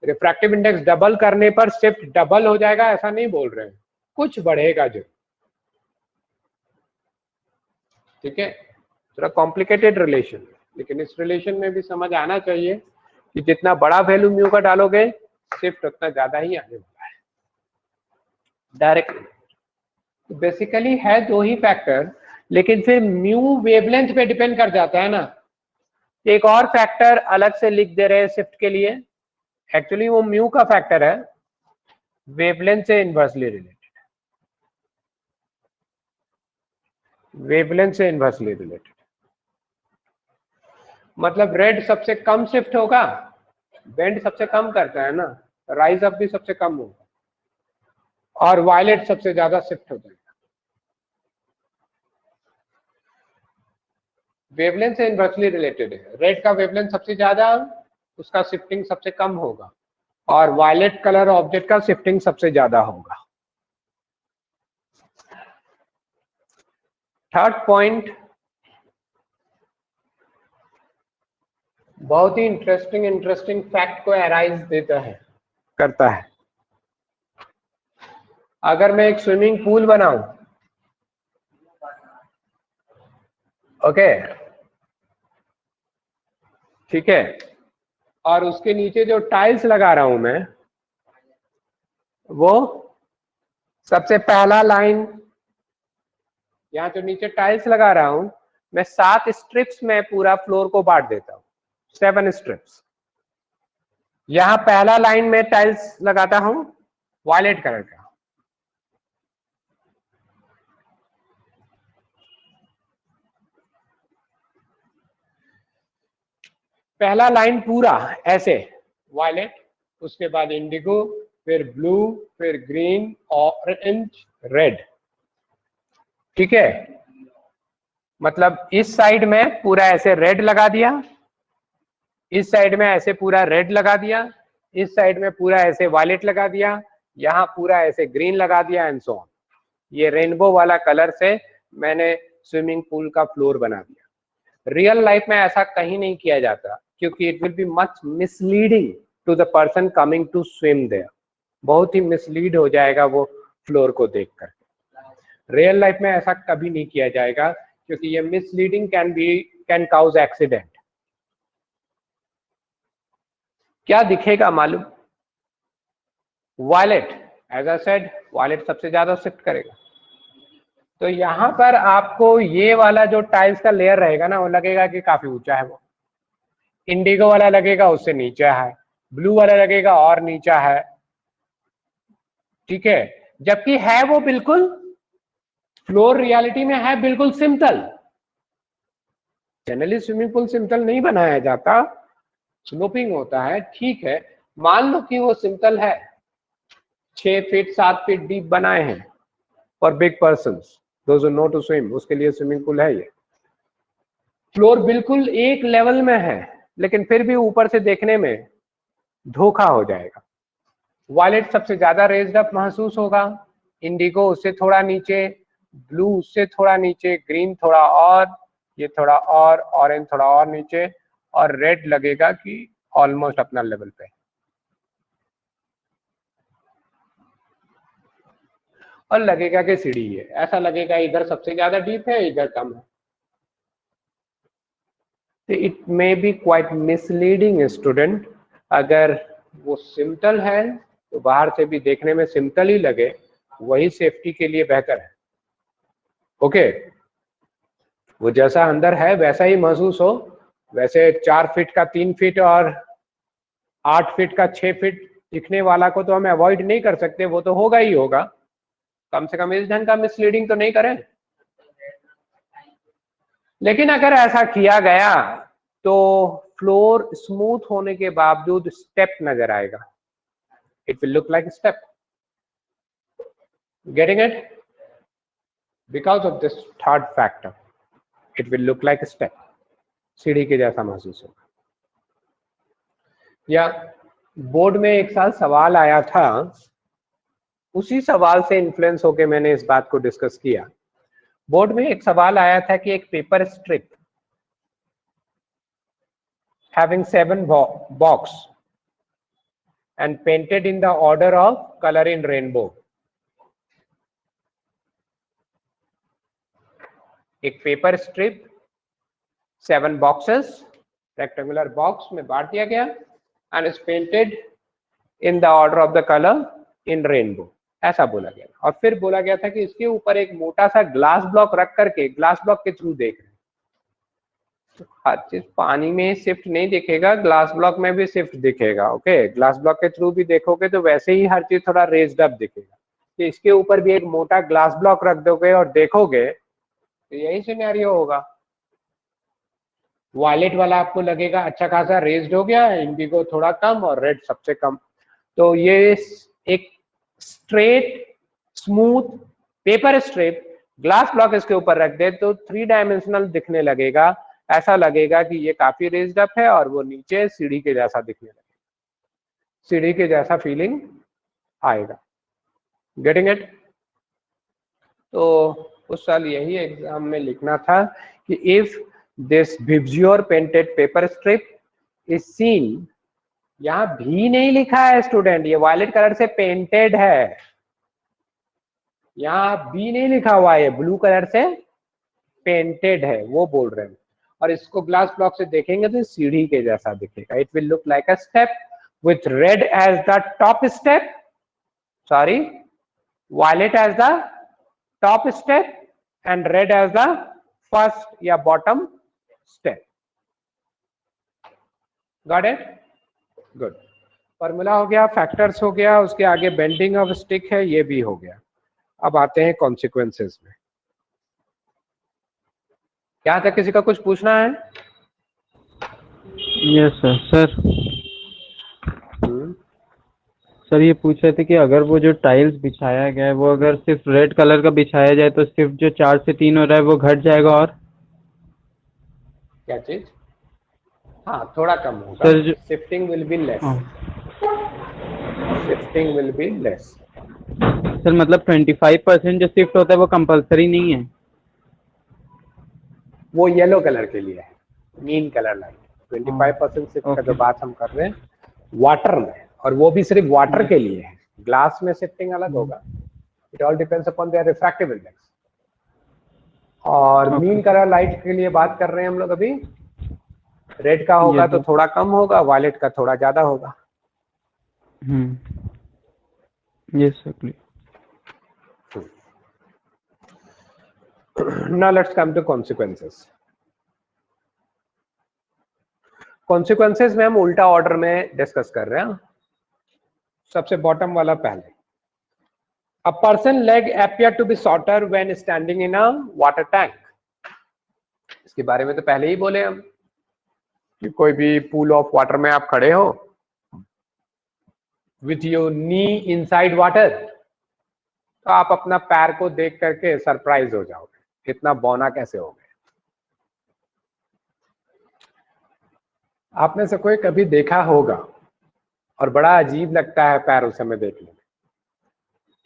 Refractive index double करने पर शिफ्ट डबल हो जाएगा ऐसा नहीं बोल रहे हैं, कुछ बढ़ेगा जरूर. ठीक है, थोड़ा कॉम्प्लिकेटेड रिलेशन, लेकिन इस रिलेशन में भी समझ आना चाहिए कि जितना बड़ा वैल्यू म्यू का डालोगे शिफ्ट उतना ज्यादा ही आने वाला है डायरेक्टली. बेसिकली है दो ही फैक्टर, लेकिन फिर म्यू वेवलेंथ पे डिपेंड कर जाता है ना. एक और फैक्टर अलग से लिख दे रहे हैं शिफ्ट के लिए, एक्चुअली वो म्यू का फैक्टर है, वेवलेंथ से इनवर्सली रिलेटेड. वेवलेंथ से इनवर्सली रिलेटेड मतलब रेड सबसे कम शिफ्ट होगा, बेंड सबसे कम करता है ना, राइज अप भी सबसे कम होगा, और वायलेट सबसे ज्यादा शिफ्ट होता है. वेवलेंथ से इनवर्सली रिलेटेड है. रेड का वेवलेंथ सबसे ज्यादा, उसका शिफ्टिंग सबसे कम होगा, और वायलेट कलर ऑब्जेक्ट का शिफ्टिंग सबसे ज्यादा होगा. थर्ड पॉइंट बहुत ही इंटरेस्टिंग फैक्ट को एराइज देता है, करता है। अगर मैं एक स्विमिंग पूल बनाऊं, ओके, ठीक है, और उसके नीचे जो टाइल्स लगा रहा हूं मैं, वो सबसे पहला लाइन, यहां जो नीचे टाइल्स लगा रहा हूं मैं 7 स्ट्रिप्स में पूरा फ्लोर को बांट देता हूं, 7 स्ट्रिप्स। यहां पहला लाइन में टाइल्स लगाता हूं वायलेट कलर का, पहला लाइन पूरा ऐसे वायलेट, उसके बाद इंडिगो, फिर ब्लू, फिर ग्रीन, ऑरेंज, रेड, ठीक है। मतलब इस साइड में पूरा ऐसे रेड लगा दिया, इस साइड में ऐसे पूरा रेड लगा दिया, इस साइड में पूरा ऐसे वायलेट लगा दिया, यहाँ पूरा ऐसे ग्रीन लगा दिया, एंड सो ऑन। ये रेनबो वाला कलर से मैंने स्विमिंग पूल का फ्लोर बना दिया। रियल लाइफ में ऐसा कहीं नहीं किया जाता, क्योंकि it will be much misleading to the person coming to swim there. बहुत ही मिसलीड हो जाएगा वो फ्लोर को देखकर। रियल लाइफ में ऐसा कभी नहीं किया जाएगा, क्योंकि ये मिसलीडिंग कैन काउज एक्सीडेंट। क्या दिखेगा मालूम? Violet, as I said, violet सबसे ज्यादा शिफ्ट करेगा। तो यहां पर आपको ये वाला जो टाइल्स का लेयर रहेगा ना, वो लगेगा कि काफी ऊंचा है, वो इंडिगो वाला लगेगा उससे नीचा है, ब्लू वाला लगेगा और नीचा है, ठीक है। जबकि है वो बिल्कुल, फ्लोर रियलिटी में है बिल्कुल simple. Generally swimming pool simple नहीं बनाया जाता, स्लोपिंग होता है, ठीक है। मान लो कि वो सिंपल है, 6 फीट 7 फीट डीप बनाए हैं for big persons, those who know to swim, उसके लिए स्विमिंग पूल है ये। फ्लोर बिल्कुल एक लेवल में है, लेकिन फिर भी ऊपर से देखने में धोखा हो जाएगा। वायलेट सबसे ज्यादा रेज्ड अप महसूस होगा, इंडिगो उससे थोड़ा नीचे, ब्लू उससे थोड़ा नीचे, ग्रीन थोड़ा और, ये थोड़ा और, ऑरेंज थोड़ा और नीचे, और रेड लगेगा कि ऑलमोस्ट अपना लेवल पे। और लगेगा कि सीढ़ी है, ऐसा लगेगा इधर सबसे ज्यादा डीप है, इधर कम है। तो it may be quite misleading student. अगर वो सिंपल है तो बाहर से भी देखने में सिंपल ही लगे, वही सेफ्टी के लिए बेहतर है, ओके। वो जैसा अंदर है वैसा ही महसूस हो। वैसे 4 फीट का 3 फीट और 8 फीट का 6 फीट दिखने वाला को तो हम अवॉइड नहीं कर सकते, वो तो होगा ही होगा। कम से कम इस ढंग का मिसलीडिंग तो नहीं करें। लेकिन अगर ऐसा किया गया तो फ्लोर स्मूथ होने के बावजूद स्टेप नजर आएगा, it will look like step. Getting it? Because of this third factor, it will look like step, सीढ़ी के जैसा महसूस होगा। या बोर्ड में एक साल सवाल आया था, उसी सवाल से इन्फ्लुएंस होकर मैंने इस बात को डिस्कस किया। बोर्ड में एक सवाल आया था कि एक paper strip having 7 box and painted in the order of color in rainbow, एक paper strip 7 boxes rectangular box में बांट दिया गया and is painted in the order of the color in rainbow, ऐसा बोला गया। और फिर बोला गया था कि इसके ऊपर एक मोटा सा ग्लास ब्लॉक रख करके ग्लास ब्लॉक के थ्रू देख रहे हैं, तो हर चीज पानी में शिफ्ट नहीं दिखेगा, ग्लास ब्लॉक में भी शिफ्ट दिखेगा, ओके। ग्लास ब्लॉक के थ्रू भी देखोगे तो वैसे ही हर चीज थोड़ा रेज्ड अप दिखेगा। तो इसके ऊपर भी एक मोटा ग्लास ब्लॉक रख दोगे और देखोगे तो यही सिनेरियो होगा। वायलेट वाला आपको लगेगा अच्छा खासा रेज्ड हो गया, इंडिगो थोड़ा कम और रेड सबसे कम। तो ये एक straight smooth paper strip glass block इसके ऊपर रख दे तो 3 डायमेंशनल दिखने लगेगा, ऐसा लगेगा कि ये काफी रेज्ड अप है और वो नीचे सीढ़ी के जैसा दिखने लगेगा, सीढ़ी के जैसा फीलिंग आएगा। Getting it? तो उस साल यही एग्जाम में लिखना था कि if this VIBGYOR painted paper strip is seen, यहां भी नहीं लिखा है स्टूडेंट, ये वायलेट कलर से पेंटेड है, यहां भी नहीं लिखा हुआ है, ब्लू कलर से पेंटेड है वो बोल रहे हैं। और इसको ग्लास ब्लॉक से देखेंगे तो सीढ़ी के जैसा दिखेगा, it will look like a step with red as the top step, sorry violet as the top step and red as the first या bottom step. Got it? Good. Formula हो गया, फैक्टर्स हो गया, उसके आगे बेंडिंग ऑफ स्टिक है, ये भी हो गया। अब आते हैं कॉन्सिक्वेंसेस में। क्या था, किसी का कुछ पूछना है? Yes sir. सर ये पूछ रहे थे कि अगर वो जो टाइल्स बिछाया गया है वो अगर सिर्फ रेड कलर का बिछाया जाए तो सिर्फ जो 4 से 3 हो रहा है वो घट जाएगा, और क्या चीज? हाँ, थोड़ा कम होगा, sir shifting will be less, shifting will be less. Sir मतलब 25% जो शिफ्ट होता है वो कंपलसरी नहीं है? वो येलो कलर के लिए है, मीन कलर लाइट। 25% शिफ्ट का जो बात हम कर रहे हैं वाटर में, और वो भी सिर्फ वाटर के लिए है, ग्लास में शिफ्टिंग अलग होगा। It all depends upon their refractive index. और मीन कलर लाइट के लिए बात कर रहे हैं हम लोग अभी, रेड का होगा तो थोड़ा कम होगा, वायलेट का थोड़ा ज्यादा होगा। Yes sir. Now let's come to consequences. Consequences में हम उल्टा ऑर्डर में डिस्कस कर रहे हैं। सबसे बॉटम वाला पहले, A person leg appear to be shorter when standing in a water tank. इसके बारे में तो पहले ही बोले हम कि कोई भी पूल ऑफ वाटर में आप खड़े हो with your knee inside water, तो आप अपना पैर को देख करके सरप्राइज हो जाओगे, इतना बौना कैसे हो गए। आप में से कोई कभी देखा होगा और बड़ा अजीब लगता है पैर उस समय देखने में,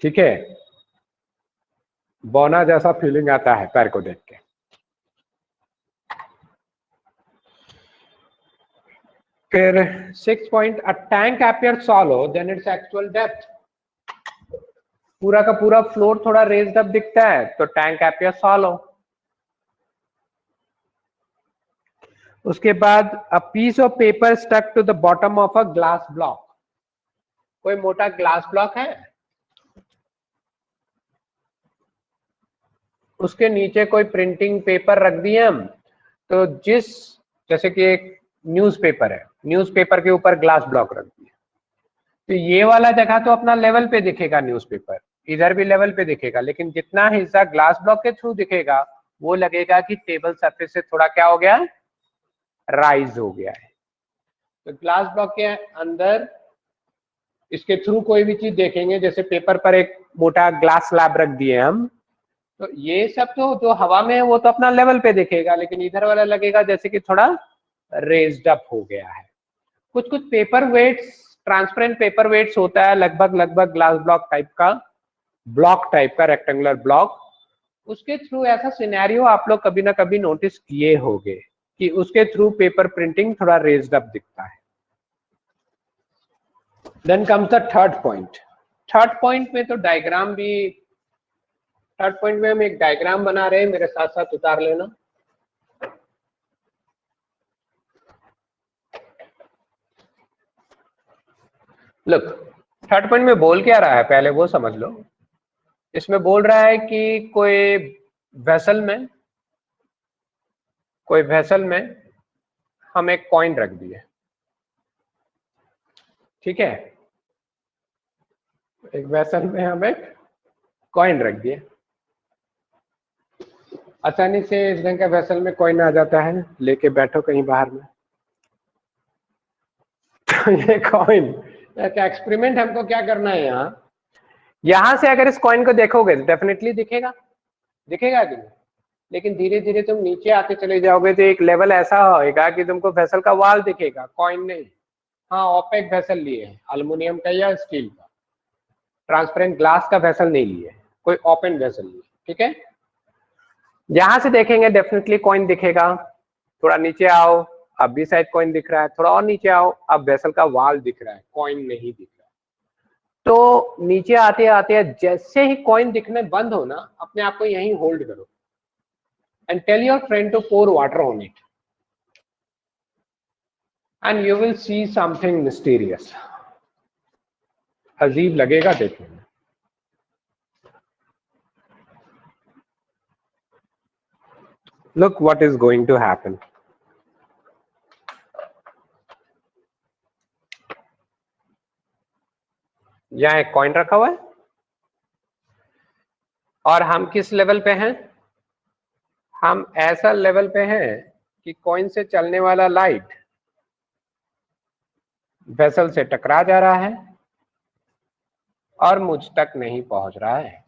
ठीक है, बौना जैसा फीलिंग आता है पैर को देख के। फिर 6 point, a tank appear shallow than its actual depth. पूरा का पूरा फ्लोर थोड़ा रेज्ड अप दिखता है तो टैंक अपीयर शॉलो। उसके बाद a piece of paper stuck to the bottom of a glass block. कोई मोटा ग्लास ब्लॉक है, उसके नीचे कोई प्रिंटिंग पेपर रख दिए हम, तो जैसे कि एक न्यूज़पेपर है, न्यूज़पेपर के ऊपर ग्लास ब्लॉक रख दिया, तो ये वाला जगह तो अपना लेवल पे दिखेगा न्यूज़पेपर, इधर भी लेवल पे दिखेगा, लेकिन जितना हिस्सा ग्लास ब्लॉक के थ्रू दिखेगा वो लगेगा कि टेबल सरफेस से थोड़ा क्या हो गया, राइज हो गया है। तो ग्लास ब्लॉक के अंदर इसके थ्रू कोई भी चीज देखेंगे, जैसे पेपर पर एक मोटा ग्लास स्लैब रख दिए हम, तो ये सब तो जो हवा में है वो तो अपना लेवल पे दिखेगा, लेकिन इधर वाला लगेगा जैसे कि थोड़ा रेज्ड अप हो गया है। कुछ कुछ paper weights, transparent paper weights होता है, लगभग ग्लास ब्लॉक टाइप का, ब्लॉक टाइप का रेक्टेंगुलर ब्लॉक, उसके थ्रू ऐसा सिनेरियो आप लोग कभी ना कभी नोटिस किए होंगे कि उसके थ्रू पेपर प्रिंटिंग थोड़ा रेज्ड अप दिखता है। Then comes the third point. Third point में तो डायग्राम भी, थर्ड पॉइंट में हम एक डायग्राम बना रहे हैं, मेरे साथ साथ उतार लेना। लुक, थर्ड पॉइंट में बोल क्या रहा है पहले वो समझ लो। इसमें बोल रहा है कि कोई वेसल में हम एक कॉइन रख दिए, ठीक है, एक वेसल में हम एक कॉइन रख दिए, आसानी से इस ढंग का वेसल में कॉइन आ जाता है, लेके बैठो कहीं बाहर में, तो ये कॉइन एक एक्सपेरिमेंट हमको क्या करना है, यहां से अगर इस कॉइन को देखोगे तो डेफिनेटली दिखेगा कि नहीं, लेकिन धीरे धीरे तुम नीचे आते चले जाओगे तो एक लेवल ऐसा होएगा कि तुमको वेसल का वाल दिखेगा, कॉइन नहीं। हाँ, ओपेक वेसल लिए है, अल्युमिनियम का या स्टील का, ट्रांसपेरेंट ग्लास का वेसल नहीं लिए, कोई ओपन वेसल लिए, ठीक है। यहां से देखेंगे डेफिनेटली कॉइन दिखेगा। थोड़ा नीचे आओ, अब भी शायद कॉइन दिख रहा है। थोड़ा और नीचे आओ, अब वेसल का वाल दिख रहा है, कॉइन नहीं दिख रहा है। तो नीचे आते आते जैसे ही कॉइन दिखने बंद हो ना, अपने आप को यहीं होल्ड करो and tell your friend to pour water on it and you will see something mysterious. अजीब लगेगा देखने में। Look what is going to happen. यहाँ एक कॉइन रखा हुआ है और हम किस लेवल पे हैं? हम ऐसा लेवल पे हैं कि कॉइन से चलने वाला लाइट वेसल से टकरा जा रहा है और मुझ तक नहीं पहुंच रहा है।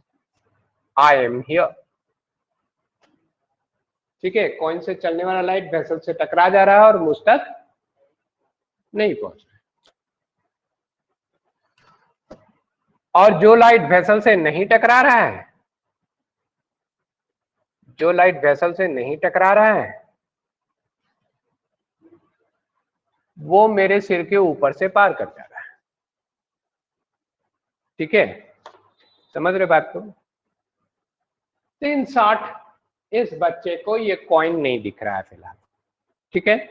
I am here. ठीक है, कॉइन से चलने वाला लाइट वेसल से टकरा जा रहा है और मुझ तक नहीं पहुंच रहा है। और जो लाइट वेसल से नहीं टकरा रहा है, जो लाइट वेसल से नहीं टकरा रहा है, वो मेरे सिर के ऊपर से पार कर जा रहा है। ठीक है, समझ रहे बात को? 360 इस बच्चे को ये कॉइन नहीं दिख रहा है फिलहाल। ठीक है,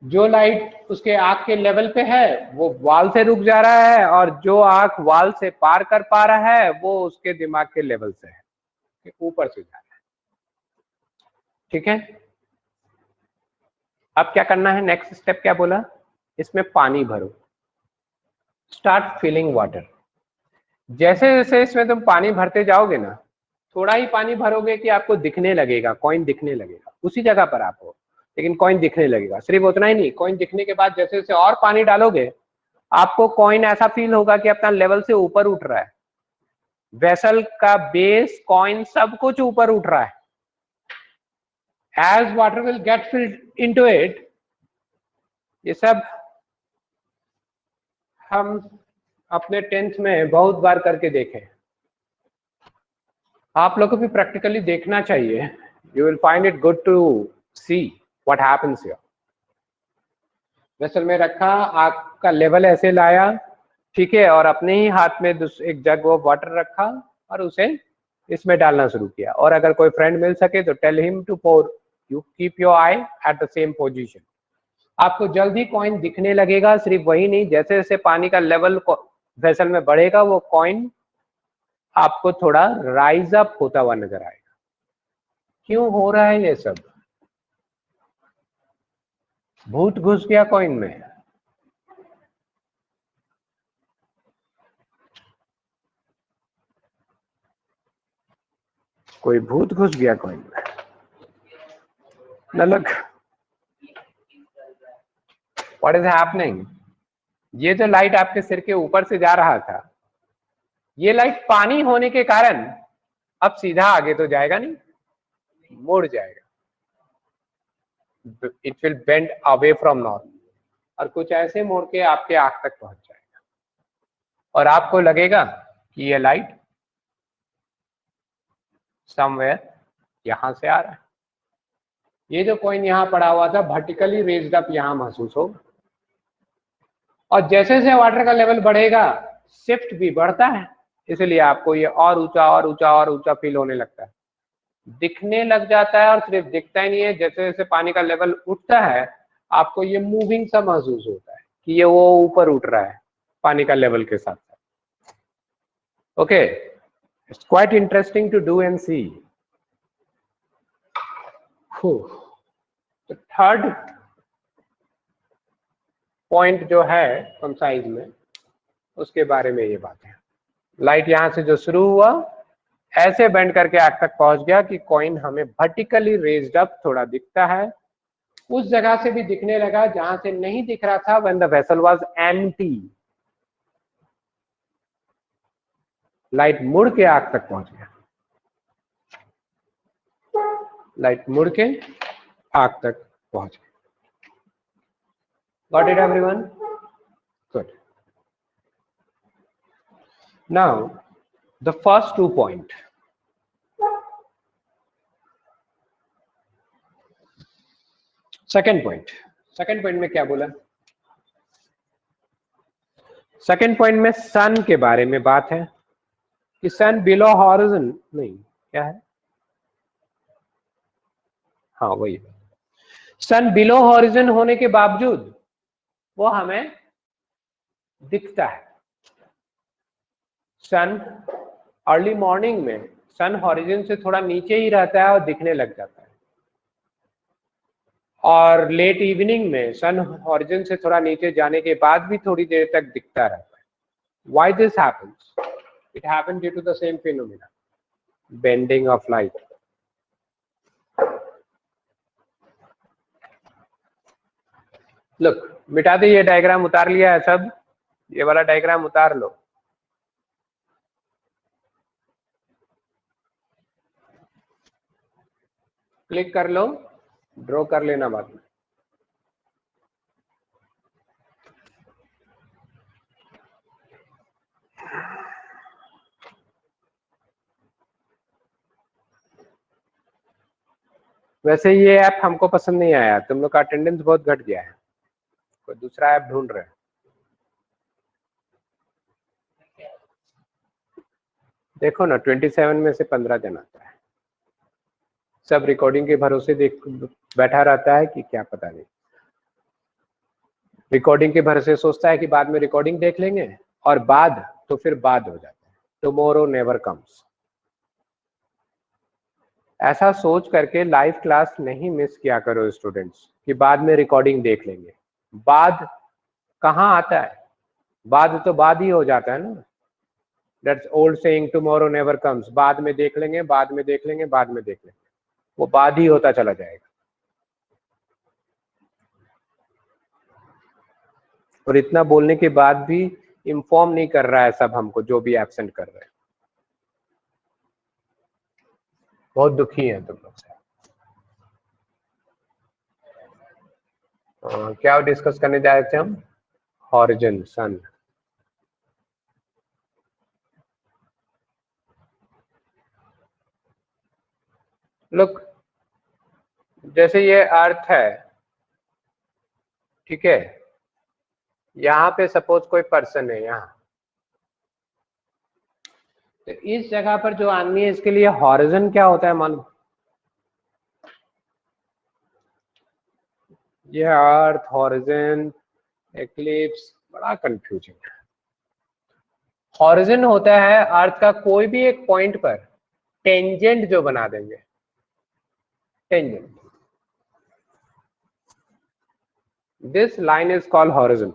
जो लाइट उसके आंख के लेवल पे है वो वाल से रुक जा रहा है, और जो आंख वाल से पार कर पा रहा है वो उसके दिमाग के लेवल से है, ऊपर से जा रहा है। ठीक है, अब क्या करना है? नेक्स्ट स्टेप क्या बोला? इसमें पानी भरो, स्टार्ट फिलिंग वाटर। जैसे जैसे इसमें तुम पानी भरते जाओगे ना, थोड़ा ही पानी भरोगे कि आपको दिखने लगेगा, कॉइन दिखने लगेगा। उसी जगह पर आप हो लेकिन कॉइन दिखने लगेगा। सिर्फ उतना ही नहीं, कॉइन दिखने के बाद जैसे जैसे और पानी डालोगे, आपको कॉइन ऐसा फील होगा कि अपना लेवल से ऊपर उठ रहा है। वेसल का बेस, कॉइन, सब कुछ ऊपर उठ रहा है। As water will get filled into it, ये सब हम अपने 10th में बहुत बार करके देखे। आप लोगों को भी प्रैक्टिकली देखना चाहिए। You will find it good to see what happens here. Vessel में रखा, आग का लेवल ऐसे लाया, ठीक है, और अपने ही हाथ में एक जग ऑफ वाटर रखा और उसे इसमें डालना शुरू किया। और अगर कोई फ्रेंड मिल सके तो tell him to pour, you keep your eye at the same position. आपको जल्दी कॉइन दिखने लगेगा। सिर्फ वही नहीं, जैसे जैसे पानी का लेवल वेसल में बढ़ेगा, वो कॉइन आपको थोड़ा राइज अप होता हुआ नजर आएगा। क्यों हो रहा है ये सब? भूत घुस गया कॉइन में। कोई भूत घुस गया कॉइन में। नलक, व्हाट इज हैपनिंग? ये जो लाइट आपके सिर के ऊपर से जा रहा था, ये लाइट पानी होने के कारण अब सीधा आगे तो जाएगा नहीं, मुड़ जाएगा। It will bend away from north, और कुछ ऐसे मुड़ के आपके आंख तक पहुंच जाएगा। और आपको लगेगा कि ये लाइट समवेयर यहां से आ रहा है। ये जो कॉइन यहां पड़ा हुआ था, वर्टिकली रेज्ड अप यहां महसूस होगा। और जैसे जैसे वाटर का लेवल बढ़ेगा, शिफ्ट भी बढ़ता है, इसलिए आपको ये और ऊंचा और ऊंचा और ऊंचा फील होने लगता है, दिखने लग जाता है। और सिर्फ दिखता ही नहीं है, जैसे जैसे पानी का लेवल उठता है, आपको ये मूविंग सा महसूस होता है कि ये वो ऊपर उठ रहा है पानी का लेवल के साथ साथ। Okay, it's quite interesting to do and see. Third point जो है कंसाइज में, उसके बारे में ये बात है। लाइट यहां से जो शुरू हुआ, ऐसे बेंड करके आग तक पहुंच गया कि कॉइन हमें वर्टिकली रेज्ड अप थोड़ा दिखता है। उस जगह से भी दिखने लगा जहां से नहीं दिख रहा था when the vessel was empty. Light मुड़ के आग तक पहुंच गया, लाइट मुड़ के आग तक पहुंच गया। Got it, everyone? Good. Now, the first 2 points. Second point में क्या बोला? सेकंड पॉइंट में सन के बारे में बात है कि सन बिलो हॉरिजन, नहीं क्या है, हाँ वही, सन बिलो हॉरिजन होने के बावजूद वो हमें दिखता है। सन अर्ली मॉर्निंग में सन हॉरिजन से थोड़ा नीचे ही रहता है और दिखने लग जाता है, और लेट इवनिंग में सन हॉरिजन से थोड़ा नीचे जाने के बाद भी थोड़ी देर तक दिखता रहता है। Why this happens? It happens due to the same phenomena, bending of light. Look, मिटा दे, ये डायग्राम उतार लिया है सब, ये वाला डायग्राम उतार लो। क्लिक कर लो, ड्रॉ कर लेना बाद में। वैसे ये ऐप हमको पसंद नहीं आया, तुम लोग का अटेंडेंस बहुत घट गया है, कोई दूसरा ऐप ढूंढ रहे हैं। देखो ना, 27 में से 15 जन आता है, सब रिकॉर्डिंग के भरोसे देख बैठा रहता है कि क्या पता नहीं, रिकॉर्डिंग के भरोसे सोचता है कि बाद में रिकॉर्डिंग देख लेंगे, और बाद तो फिर बाद हो जाता है, टुमारो नेवर कम्स। ऐसा सोच करके लाइव क्लास नहीं मिस किया करो स्टूडेंट्स कि बाद में रिकॉर्डिंग देख लेंगे। बाद कहाँ आता है, बाद तो बाद ही हो जाता है ना। That's old saying tomorrow never comes, बाद में देख लेंगे, बाद में देख लेंगे, बाद में देख लेंगे, वो बाद ही होता चला जाएगा। और इतना बोलने के बाद भी इन्फॉर्म नहीं कर रहा है सब हमको, जो भी एब्सेंट कर रहे हैं। बहुत दुखी है तुम लोग से। क्या डिस्कस करने जा रहे थे हम? हॉरिजन, सन। लुक, जैसे ये अर्थ है, ठीक है, यहाँ पे सपोज कोई पर्सन है यहाँ, तो इस जगह पर जो आदमी है इसके लिए हॉरिजन क्या होता है मालूम? ये अर्थ, हॉरिजन, एक्लिप्स, बड़ा कंफ्यूजिंग है। हॉरिजन होता है अर्थ का कोई भी एक पॉइंट पर टेंजेंट जो बना देंगे, tangent. This line is called horizon.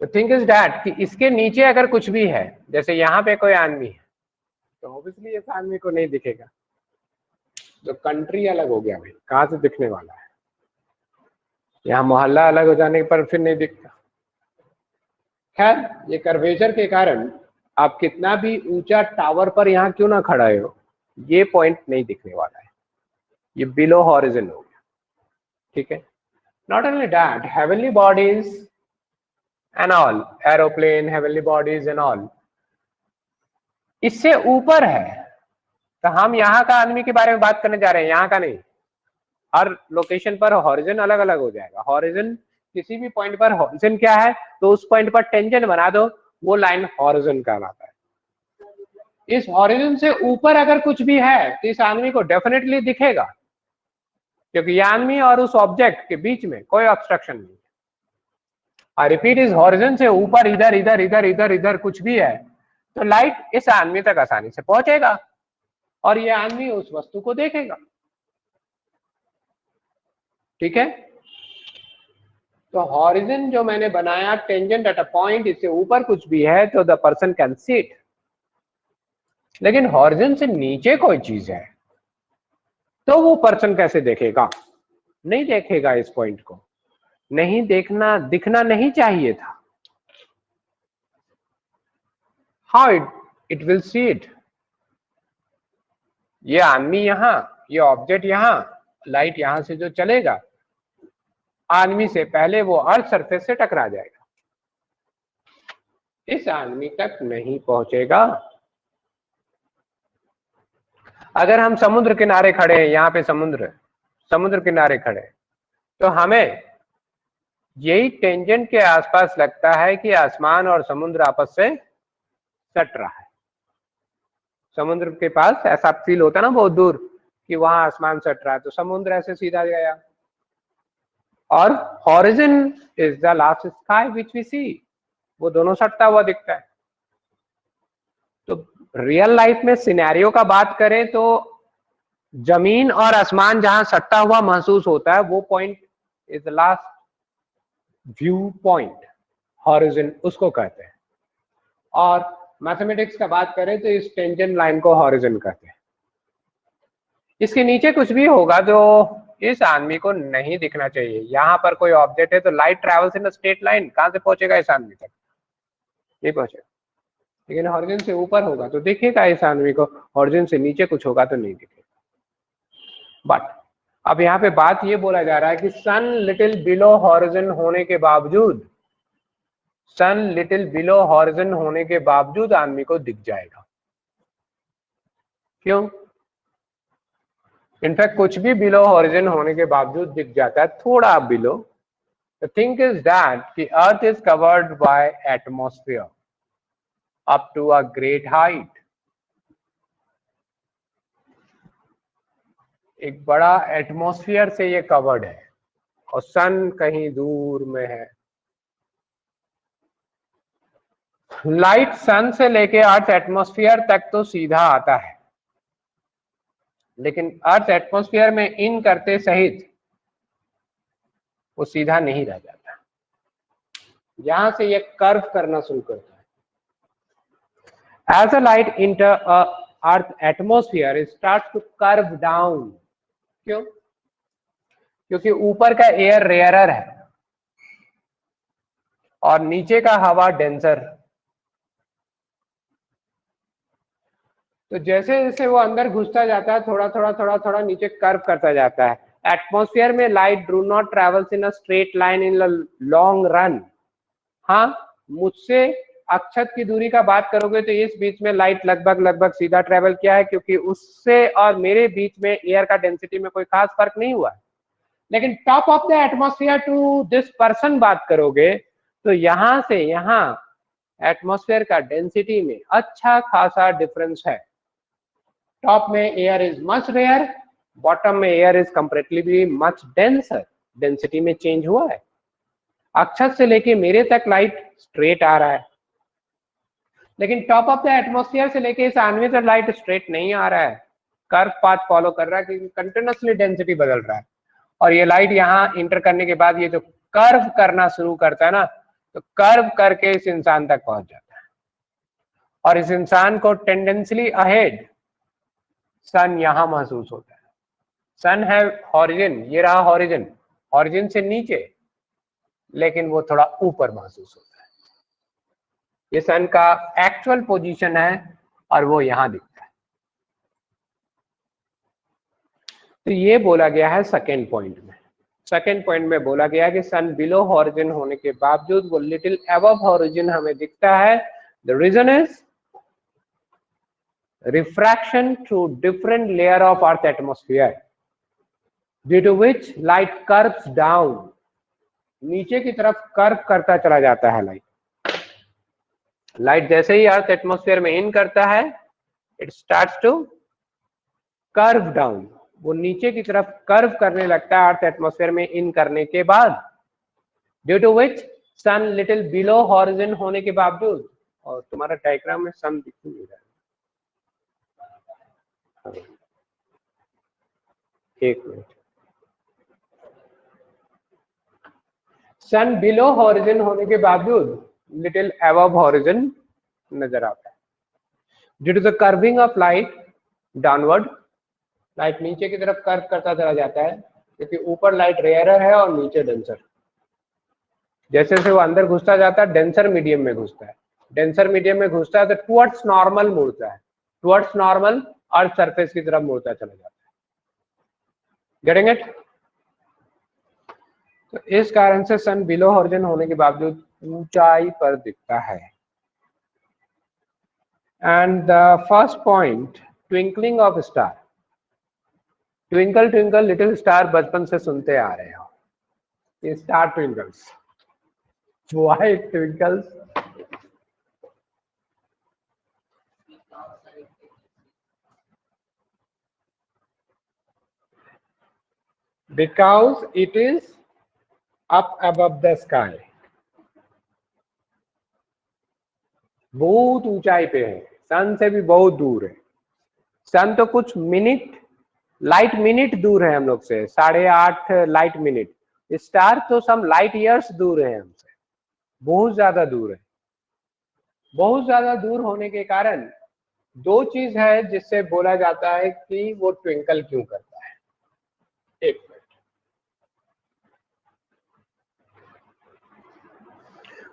The thing is that कि इसके नीचे अगर कुछ भी है, जैसे यहाँ पे कोई आदमी है, तो ऑब्वियसली इस आदमी को नहीं दिखेगा। तो कंट्री अलग हो गया भाई, कहाँ से दिखने वाला है? यहाँ मोहल्ला अलग हो जाने पर फिर नहीं दिखता। खैर, ये कर्वेचर के कारण आप कितना भी ऊंचा टावर पर यहाँ क्यों ना खड़ा हो, ये पॉइंट नहीं दिखने वाला है, ये बिलो हॉरिजन हो गया, ठीक है। Not only that, heavenly bodies and all, aeroplane, heavenly bodies and all, इससे ऊपर है। तो हम यहाँ का आदमी के बारे में बात करने जा रहे हैं, यहाँ का नहीं। हर लोकेशन पर हॉरिजन अलग अलग हो जाएगा। हॉरिजन किसी भी पॉइंट पर, हॉरिजन क्या है, तो उस पॉइंट पर टेंजेंट बना दो, वो लाइन हॉरिजन कहलाता है। इस हॉरिजन से ऊपर अगर कुछ भी है तो इस आदमी को डेफिनेटली दिखेगा, क्योंकि ये आदमी और उस ऑब्जेक्ट के बीच में कोई ऑब्स्ट्रक्शन नहीं। आई रिपीट, इस हॉरिजन से ऊपर इधर इधर इधर इधर इधर कुछ भी है तो लाइट इस आदमी तक आसानी से पहुंचेगा और ये आदमी उस वस्तु को देखेगा, ठीक है। तो हॉरिजन जो मैंने बनाया, टेंजेंट एट अ पॉइंट, इससे ऊपर कुछ भी है तो the person can see it. लेकिन हॉरिजन से नीचे कोई चीज है तो वो पर्सन कैसे देखेगा? नहीं देखेगा, इस पॉइंट को नहीं देखना, दिखना नहीं चाहिए था। How it will see it? ये आदमी यहाँ, ये ऑब्जेक्ट यहाँ, लाइट यहाँ से जो चलेगा, आदमी से पहले वो अर्थ सरफेस से टकरा जाएगा, इस आदमी तक नहीं पहुंचेगा। अगर हम समुद्र किनारे खड़े हैं, यहाँ पे समुद्र किनारे खड़े हैं, तो हमें यही टेंजेंट के आसपास लगता है कि आसमान और समुद्र आपस से सट रहा है। समुद्र के पास ऐसा फील होता है ना बहुत दूर कि वहां आसमान सट रहा है, तो समुद्र ऐसे सीधा गया। और horizon is the last sky which we see, वो दोनों सटता हुआ दिखता है। तो रियल लाइफ में सिनेरियो का बात करें तो जमीन और आसमान जहां सटता हुआ महसूस होता है, वो point is the last view point, horizon उसको कहते हैं। और मैथमेटिक्स का बात करें तो इस टेंजेंट लाइन को हॉरिजन कहते हैं। इसके नीचे कुछ भी होगा जो इस आदमी को नहीं दिखना चाहिए। यहाँ पर कोई ऑब्जेक्ट है तो light travels in straight line, कहां से पहुंचेगा इस आदमी तक? नहीं पहुंचेगा। लेकिन हॉरिजन से ऊपर होगा तो दिखेगा इस आदमी को, हॉरिजन से नीचे कुछ होगा तो नहीं दिखेगा। बट अब यहाँ पे बात ये बोला जा रहा है कि सन लिटिल बिलो हॉरिजन होने के बावजूद, सन लिटिल बिलो हॉरिजन होने के बावजूद आदमी को दिख जाएगा। क्यों? इनफैक्ट कुछ भी बिलो हॉरिजन होने के बावजूद दिख जाता है, थोड़ा below. The thing is that कि earth is covered by atmosphere up to a great height. एक बड़ा एटमॉस्फेयर से ये कवर्ड है और सन कहीं दूर में है। लाइट सन से लेके अर्थ एटमॉस्फेयर तक तो सीधा आता है, लेकिन अर्थ एटमॉस्फेयर में इन करते सहित वो सीधा नहीं रह जाता। यहां से ये कर्व करना शुरू करता है। As a light enter earth atmosphere it starts to curve down. क्यों? क्योंकि ऊपर का एयर रेयरर है और नीचे का हवा डेंसर। तो जैसे जैसे वो अंदर घुसता जाता है, थोड़ा थोड़ा थोड़ा थोड़ा नीचे कर्व करता जाता है। एटमॉस्फेयर में light do not travels in a straight line in long run. हाँ, मुझसे अक्षत की दूरी का बात करोगे तो इस बीच में लाइट लगभग सीधा ट्रेवल किया है, क्योंकि उससे और मेरे बीच में एयर का डेंसिटी में कोई खास फर्क नहीं हुआ। लेकिन top of the atmosphere to this person बात करोगे तो यहां से यहां एटमॉस्फेयर का डेंसिटी में अच्छा खासा डिफरेंस है। टॉप में air is much rare, bottom में air is comparatively much denser. Density में चेंज हुआ है। अक्षत से लेके मेरे तक लाइट स्ट्रेट आ रहा है, लेकिन टॉप ऑफ द एटमॉस्फेयर से लेके इस आदमी तक लाइट स्ट्रेट नहीं आ रहा है, कर्व पाथ फॉलो कर रहा है, क्योंकि कंटिन्यूअसली डेंसिटी बदल रहा है। और ये लाइट यहाँ इंटर करने के बाद ये जो कर्व करना शुरू करता है ना, तो कर्व करके इस इंसान तक पहुंच जाता है। और इस इंसान को टेंडेंशियली अहेड सन यहां महसूस होता है। सन है हॉरिजन, ये रहा हॉरिजन, हॉरिजन से नीचे, लेकिन वो थोड़ा ऊपर महसूस होता है। ये सन का एक्चुअल पोजीशन है और वो यहां दिखता है। तो ये बोला गया है सेकेंड पॉइंट में। सेकेंड पॉइंट में बोला गया कि सन बिलो हॉरिजन होने के बावजूद वो लिटिल अबव हॉरिजन हमें दिखता है। The reason is refraction through different layer of earth atmosphere, due to which light curves down. नीचे की तरफ कर्व करता चला जाता है लाइट जैसे ही अर्थ एटमॉस्फेयर में इन करता है, it starts to curve down. वो नीचे की तरफ कर्व करने लगता है अर्थ एटमॉस्फेयर में इन करने के बाद, due to which sun little below horizon होने के बावजूद। और तुम्हारा डायग्राम में सन दिख नहीं रहा है, एक मिनट। सन बिलो हॉरिजन होने के बावजूद लिटिल अबव हॉरिजन नजर आता है, due to the curving of light downward. Light नीचे की तरफ कर्व करता चला जाता है, क्योंकि ऊपर लाइट रेयरर है और नीचे डेंसर। जैसे जैसे वो अंदर घुसता जाता है, डेंसर मीडियम में घुसता है। डेंसर मीडियम में घुसता है तो टुवर्ड्स नॉर्मल मुड़ता है, टुवर्ड्स नॉर्मल अर्थ सरफेस की तरफ मुड़ता चला जाता है। Getting it? तो इस कारण से सन बिलो हॉरिजन होने के बावजूद ऊंचाई पर दिखता है। And the first point, twinkling of star. Twinkle twinkle little star बचपन से सुनते आ रहे हो, ये star twinkles, why twinkles? Because it is up above the sky, बहुत ऊंचाई पे है, सन से भी बहुत दूर है। सन तो कुछ मिनट, लाइट मिनट दूर है हम लोग से, 8.5 लाइट मिनट। स्टार तो सम लाइट ईयर्स दूर है हमसे, बहुत ज्यादा दूर है। बहुत ज्यादा दूर होने के कारण दो चीज है जिससे बोला जाता है कि वो ट्विंकल क्यों करता है। एक मिनट,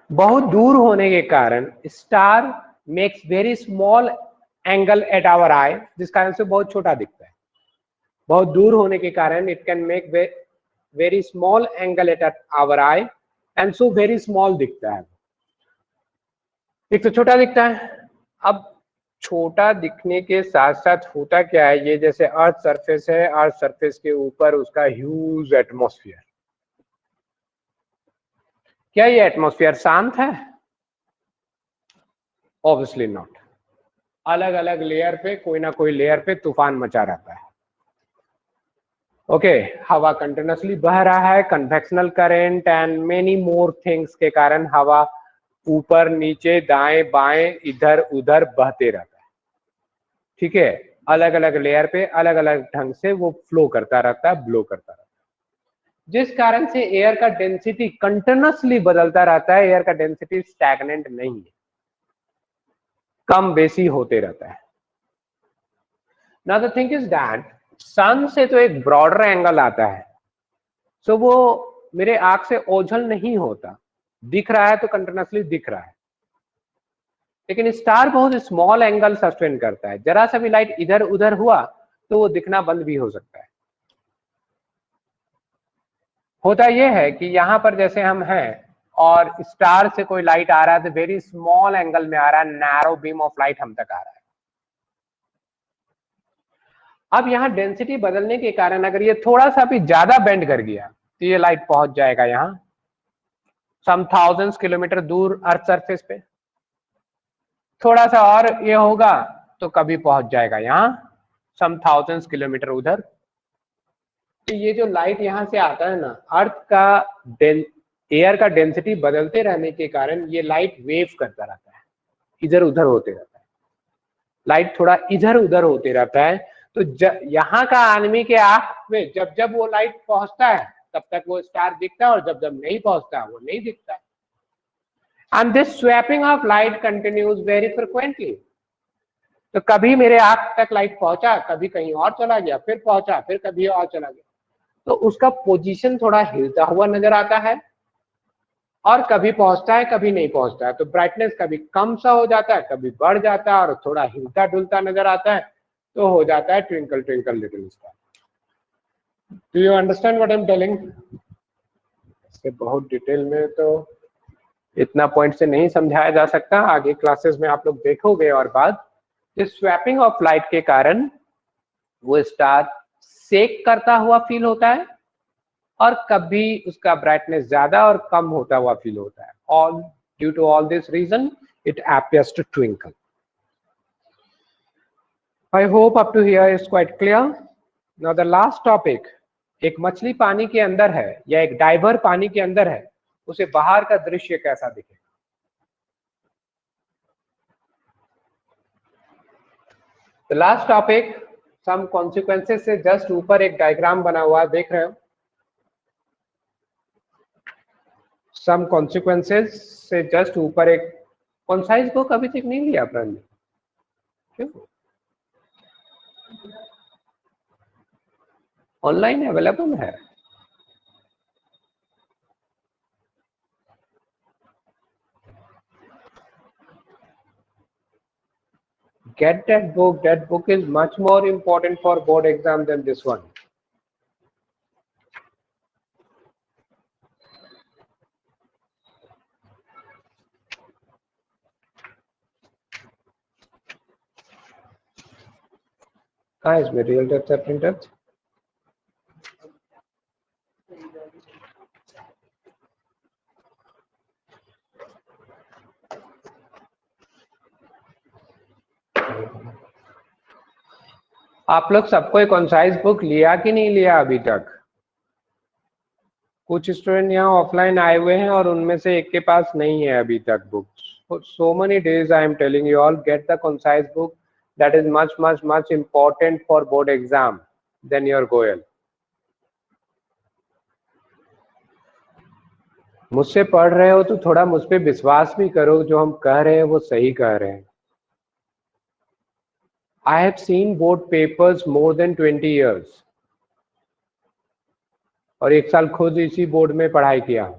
बहुत दूर होने के कारण star makes very small angle at our eye, जिस कारण से बहुत छोटा दिखता है। बहुत दूर होने के कारण it can make very small angle at our eye and so very small दिखता है, एक तो छोटा दिखता है। अब छोटा दिखने के साथ साथ होता क्या है, ये जैसे अर्थ सरफेस है, अर्थ सरफेस के ऊपर उसका ह्यूज एटमॉस्फेयर। क्या ये एटमॉस्फेयर शांत है? Obviously not. अलग अलग लेयर पे, कोई ना कोई लेयर पे तूफान मचा रहता है। ओके, हवा कंटिन्यूसली बह रहा है, convectional current and many more things के कारण हवा ऊपर नीचे दाएं बाएं इधर उधर बहते रहता है। ठीक है, अलग अलग लेयर पे अलग अलग ढंग से वो फ्लो करता रहता है, ब्लो करता रहता है, जिस कारण से एयर का डेंसिटी कंटिन्यूसली बदलता रहता है। एयर का डेंसिटी स्टैग्नेंट नहीं है, कम बेसी होते रहता है। Now the thing is that sun से तो एक ब्रॉडर एंगल आता है, सो वो मेरे आंख से ओझल नहीं होता, दिख रहा है तो कंटिन्यूसली दिख रहा है। लेकिन स्टार बहुत स्मॉल एंगल सस्टेन करता है, जरा सा भी लाइट इधर उधर हुआ तो वो दिखना बंद भी हो सकता है। होता यह है कि यहाँ पर जैसे हम हैं और स्टार से कोई लाइट आ रहा है तो वेरी स्मॉल एंगल में आ रहा है, नैरो बीम ऑफ लाइट हम तक आ रहा है। अब यहाँ डेंसिटी बदलने के कारण अगर ये थोड़ा सा भी ज्यादा बेंड कर गया तो ये लाइट पहुंच जाएगा यहाँ सम थाउजेंड्स किलोमीटर दूर अर्थ सरफेस पे। थोड़ा सा और ये होगा तो कभी पहुंच जाएगा यहाँ सम थाउजेंड्स किलोमीटर उधर। तो ये जो लाइट यहाँ से आता है ना, अर्थ का एयर का डेंसिटी बदलते रहने के कारण ये लाइट वेव करता रहता है, इधर उधर होते रहता है। लाइट थोड़ा इधर उधर होते रहता है, तो यहाँ का आदमी के आंख में जब जब वो लाइट पहुंचता है तब तक वो स्टार दिखता है, और जब जब नहीं पहुंचता वो नहीं दिखता है। And this swapping of light continues very frequently. तो कभी मेरे आंख तक लाइट पहुंचा, कभी कहीं और चला गया, फिर पहुंचा, फिर कभी और चला गया, तो उसका पोजीशन थोड़ा हिलता हुआ नजर आता है, और कभी पहुंचता है कभी नहीं पहुंचता है। तो ब्राइटनेस कभी कम सा हो जाता है, कभी बढ़ जाता है, और थोड़ा हिलता डुलता नजर आता है, तो हो जाता है twinkle twinkle little star. Do you understand what I am telling? इससे बहुत डिटेल में तो इतना पॉइंट से नहीं समझाया जा सकता, आगे क्लासेस में आप लोग देखोगे। और बाद इस स्वैपिंग ऑफ लाइट के कारण वो स्टार सेक करता हुआ फील होता है, और कभी उसका ब्राइटनेस ज्यादा और कम होता हुआ फील होता है। All due to all this reason it appears to twinkle. I hope up to here is quite clear. Now the last topic, एक मछली पानी के अंदर है या एक डाइवर पानी के अंदर है, उसे बाहर का दृश्य कैसा दिखेगा? The last topic, some consequences से जस्ट ऊपर एक डायग्राम बना हुआ है, देख रहे हो? सम कॉन्सिक्वेंसेज से जस्ट ऊपर एक, कौन सा इसको कभी तक नहीं लिया अपन ने? क्यों? ऑनलाइन अवेलेबल है। Get that book. That book is much more important for board exam than this one. कहाँ है इसमें रियल डेप्थ एंड डेप्थ? आप लोग सबको कंसाइज बुक लिया कि नहीं लिया अभी तक? कुछ स्टूडेंट यहाँ ऑफलाइन आए हुए हैं और उनमें से एक के पास नहीं है अभी तक book. So many days I am telling you all, get the concise book, that is much much much important for board exam than your Goyal. मुझसे पढ़ रहे हो तो थोड़ा मुझ पे विश्वास भी करो, जो हम कह रहे हैं वो सही कह रहे हैं। I have seen board papers more than 20 years और एक साल खुद इसी बोर्ड में पढ़ाई किया हूं।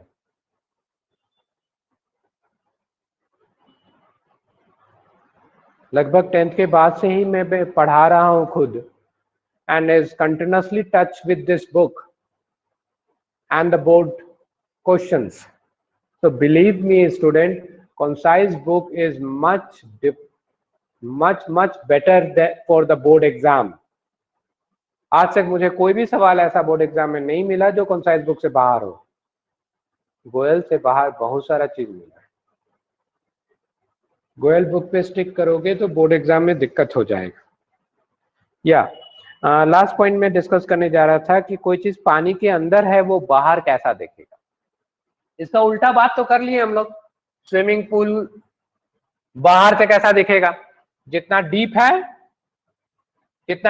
लगभग 10th के बाद से ही मैं पढ़ा रहा हूं खुद, and is continuously touch with this book and the board questions. So believe me student, concise book is much better for the board exam. आज तक मुझे कोई भी सवाल ऐसा बोर्ड एग्जाम में नहीं मिला जो कंसाइज बुक से बाहर हो। गोयल से बाहर बहुत सारा चीज मिला है। गोयल बुक पे स्टिक करोगे तो बोर्ड एग्जाम में दिक्कत हो जाएगा। या लास्ट पॉइंट में डिस्कस करने जा रहा था कि कोई चीज पानी के अंदर है वो बाहर कैसा दिखेगा। इसका उल्टा बात तो कर लिए हम लोग। स्विमिंग पूल बाहर से कैसा दिखेगा? जितना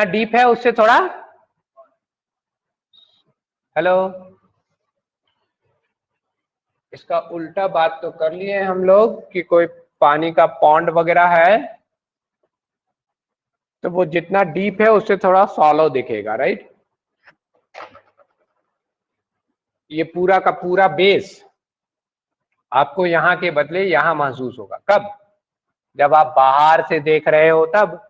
डीप है उससे थोड़ा, हेलो, इसका उल्टा बात तो कर लिए हम लोग कि कोई पानी का पॉन्ड वगैरह है तो वो जितना डीप है उससे थोड़ा सॉलो दिखेगा, राइट। ये पूरा का पूरा बेस आपको यहाँ के बदले यहाँ महसूस होगा। कब? जब आप बाहर से देख रहे हो। तब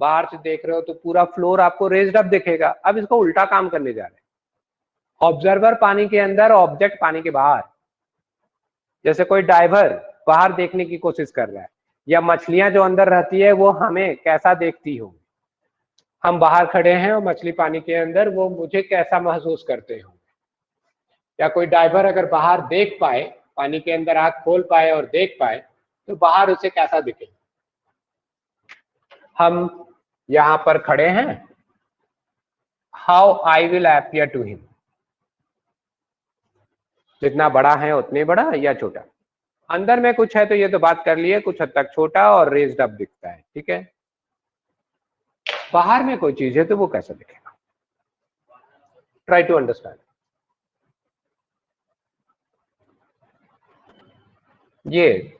बाहर से देख रहे हो तो पूरा फ्लोर आपको रेज्ड अप दिखेगा। अब इसको उल्टा काम करने जा रहे हैं। ऑब्जर्वर पानी के अंदर, ऑब्जेक्ट पानी के बाहर। जैसे कोई डाइवर बाहर देखने की कोशिश कर रहा है, या मछलियां जो अंदर रहती है वो हमें कैसा देखती हो। हम बाहर खड़े हैं और मछली पानी के अंदर, वो मुझे कैसा महसूस करते हो। या कोई डाइवर अगर बाहर देख पाए, पानी के अंदर आंख खोल पाए और देख पाए तो बाहर उसे कैसा दिखे। हम यहां पर खड़े हैं, how I will appear to him. जितना बड़ा है उतने बड़ा या छोटा। अंदर में कुछ है तो ये तो बात कर लिए, कुछ हद तक छोटा और रेज्ड अप दिखता है, ठीक है। बाहर में कोई चीज है तो वो कैसा दिखेगा। Try to understand. ये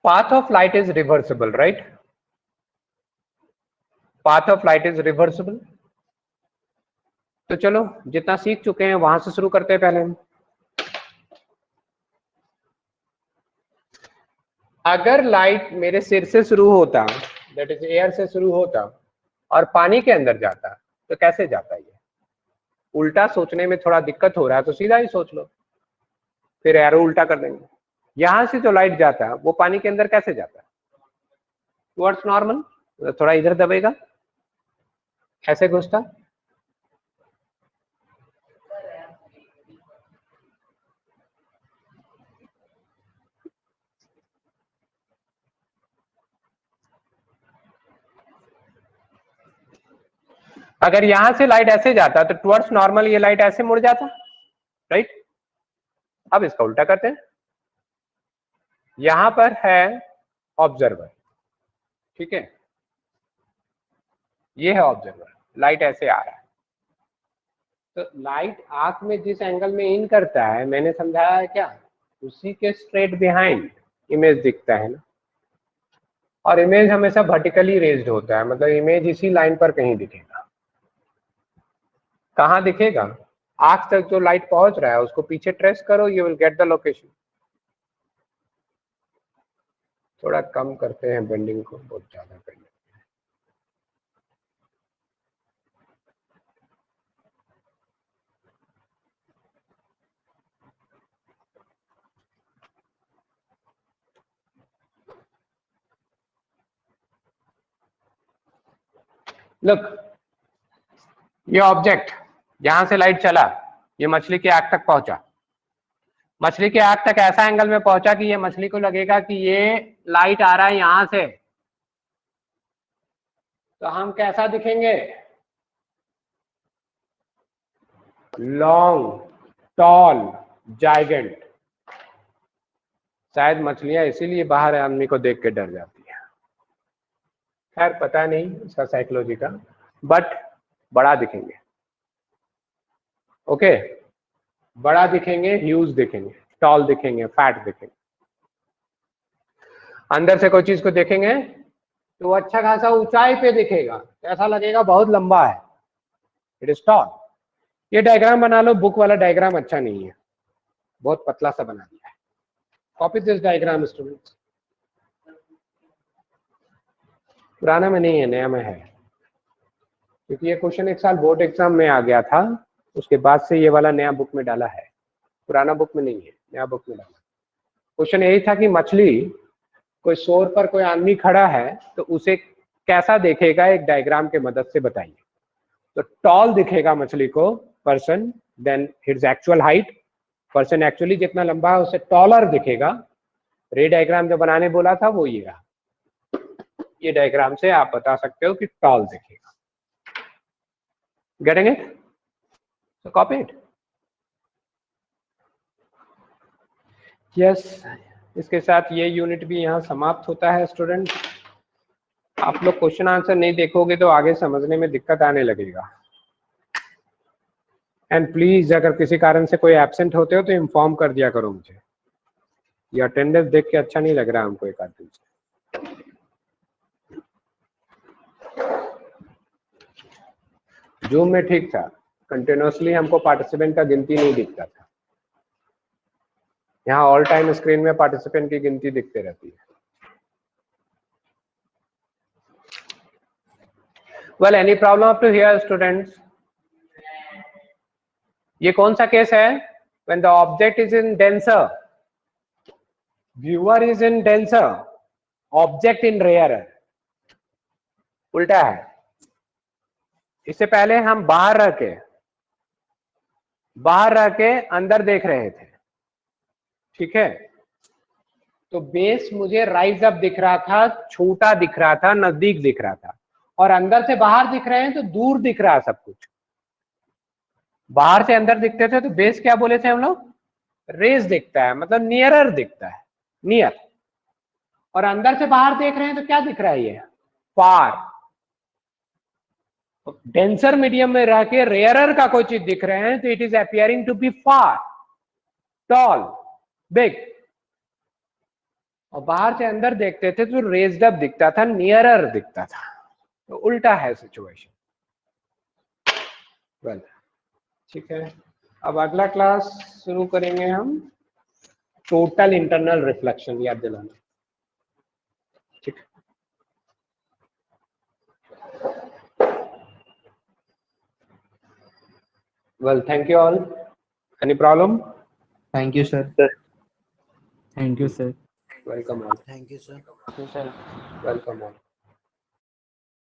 path of light is reversible, right? Path of light is reversible. तो चलो जितना सीख चुके हैं वहां से शुरू करते हैं। पहले हम, अगर लाइट मेरे सिर से शुरू होता, दैट इज एयर से शुरू होता और पानी के अंदर जाता तो कैसे जाता? ये उल्टा सोचने में थोड़ा दिक्कत हो रहा है तो सीधा ही सोच लो, फिर एरो उल्टा कर देंगे। यहां से जो लाइट जाता है वो पानी के अंदर कैसे जाता है? Towards normal. थोड़ा इधर दबेगा, ऐसे घुसता। अगर यहां से लाइट ऐसे जाता तो टुवर्ड्स नॉर्मल ये लाइट ऐसे मुड़ जाता, राइट। अब इसका उल्टा करते हैं। यहां पर है ऑब्जर्वर, ठीक है, ये है ऑब्जर्वर। लाइट ऐसे आ रहा है तो लाइट आंख में जिस एंगल में इन करता है, मैंने समझाया है क्या, उसी के स्ट्रेट बिहाइंड इमेज दिखता है ना। और इमेज हमेशा वर्टिकली रेज्ड होता है, मतलब इमेज इसी लाइन पर कहीं दिखेगा। कहाँ दिखेगा? आंख तक जो लाइट पहुंच रहा है उसको पीछे ट्रेस करो, you will get the location. थोड़ा कम करते हैं बेंडिंग को, बहुत ज्यादा कर लेते हैं। लुक, ये ऑब्जेक्ट, यहां से लाइट चला, ये मछली के आंख तक पहुंचा। मछली के आंख तक ऐसा एंगल में पहुंचा कि ये मछली को लगेगा कि ये लाइट आ रहा है यहां से, तो हम कैसा दिखेंगे? Long, tall, giant. शायद मछलियां इसीलिए बाहर आदमी को देख के डर जाती है। खैर पता नहीं इसका साइकोलॉजी का, बट बड़ा दिखेंगे। ओके, बड़ा दिखेंगे, ह्यूज दिखेंगे, टॉल दिखेंगे, फैट दिखेंगे। अंदर से कोई चीज को देखेंगे तो वो अच्छा खासा ऊंचाई पे दिखेगा, ऐसा लगेगा बहुत लंबा है, इट इज टॉल। ये डायग्राम बना लो, बुक वाला डायग्राम अच्छा नहीं है, बहुत पतला सा बना दिया है। Copy this diagram students. पुराना में नहीं है, नया में है, क्योंकि ये क्वेश्चन एक साल बोर्ड एग्जाम में आ गया था, उसके बाद से ये वाला नया बुक में डाला है, पुराना बुक में नहीं है, नया बुक में डाला। क्वेश्चन यही था कि मछली कोई शोर पर कोई आदमी खड़ा है तो उसे कैसा देखेगा, एक डायग्राम के मदद से बताइए। तो टॉल दिखेगा मछली को person, than his actual height, person actually जितना लंबा है उससे टॉलर दिखेगा। रे डायग्राम जो बनाने बोला था वो ये रहा, ये डायग्राम से आप बता सकते हो कि टॉल दिखेगा। Getting it? So copy it. Yes, इसके साथ ये यूनिट भी यहाँ समाप्त होता है स्टूडेंट। आप लोग क्वेश्चन आंसर नहीं देखोगे तो आगे समझने में दिक्कत आने लगेगा। एंड प्लीज अगर किसी कारण से कोई एब्सेंट होते हो तो इन्फॉर्म कर दिया करो मुझे, ये अटेंडेंस देख के अच्छा नहीं लग रहा हमको एक आध दिन से। जूम में ठीक था, कंटिन्यूसली हमको पार्टिसिपेंट का गिनती नहीं दिखता था। यहाँ ऑल टाइम स्क्रीन में पार्टिसिपेंट की गिनती दिखते रहती है। Well, any problem up to here students? ये कौन सा केस है? When the object is in denser, viewer is in denser, object in rarer. उल्टा है। इससे पहले हम बाहर रह के अंदर देख रहे थे, ठीक है? तो बेस मुझे राइज अप दिख रहा था, छोटा दिख रहा था, नजदीक दिख रहा था, और अंदर से बाहर दिख रहे हैं तो दूर दिख रहा है सब कुछ। बाहर से अंदर दिखते थे तो बेस क्या बोले थे हम लोग? रेज दिखता है, मतलब नियरर दिखता है, नियर। और अंदर से बाहर देख रहे हैं तो क्या दिख रहा है? ये फार। डेंसर मीडियम में रह के रेयरर का कोई चीज दिख रहे हैं तो it is appearing to be far, tall, big. और बाहर से अंदर देखते थे तो रेज्ड अप दिखता था, नियरर दिखता था। तो उल्टा है सिचुएशन। वेल, ठीक है। अब अगला क्लास शुरू करेंगे हम टोटल इंटरनल रिफ्लेक्शन, याद दिलाना, ठीक है? Well, thank you all. Any problem? Thank you sir. Thank you sir. Welcome all. Thank you, sir. Welcome all.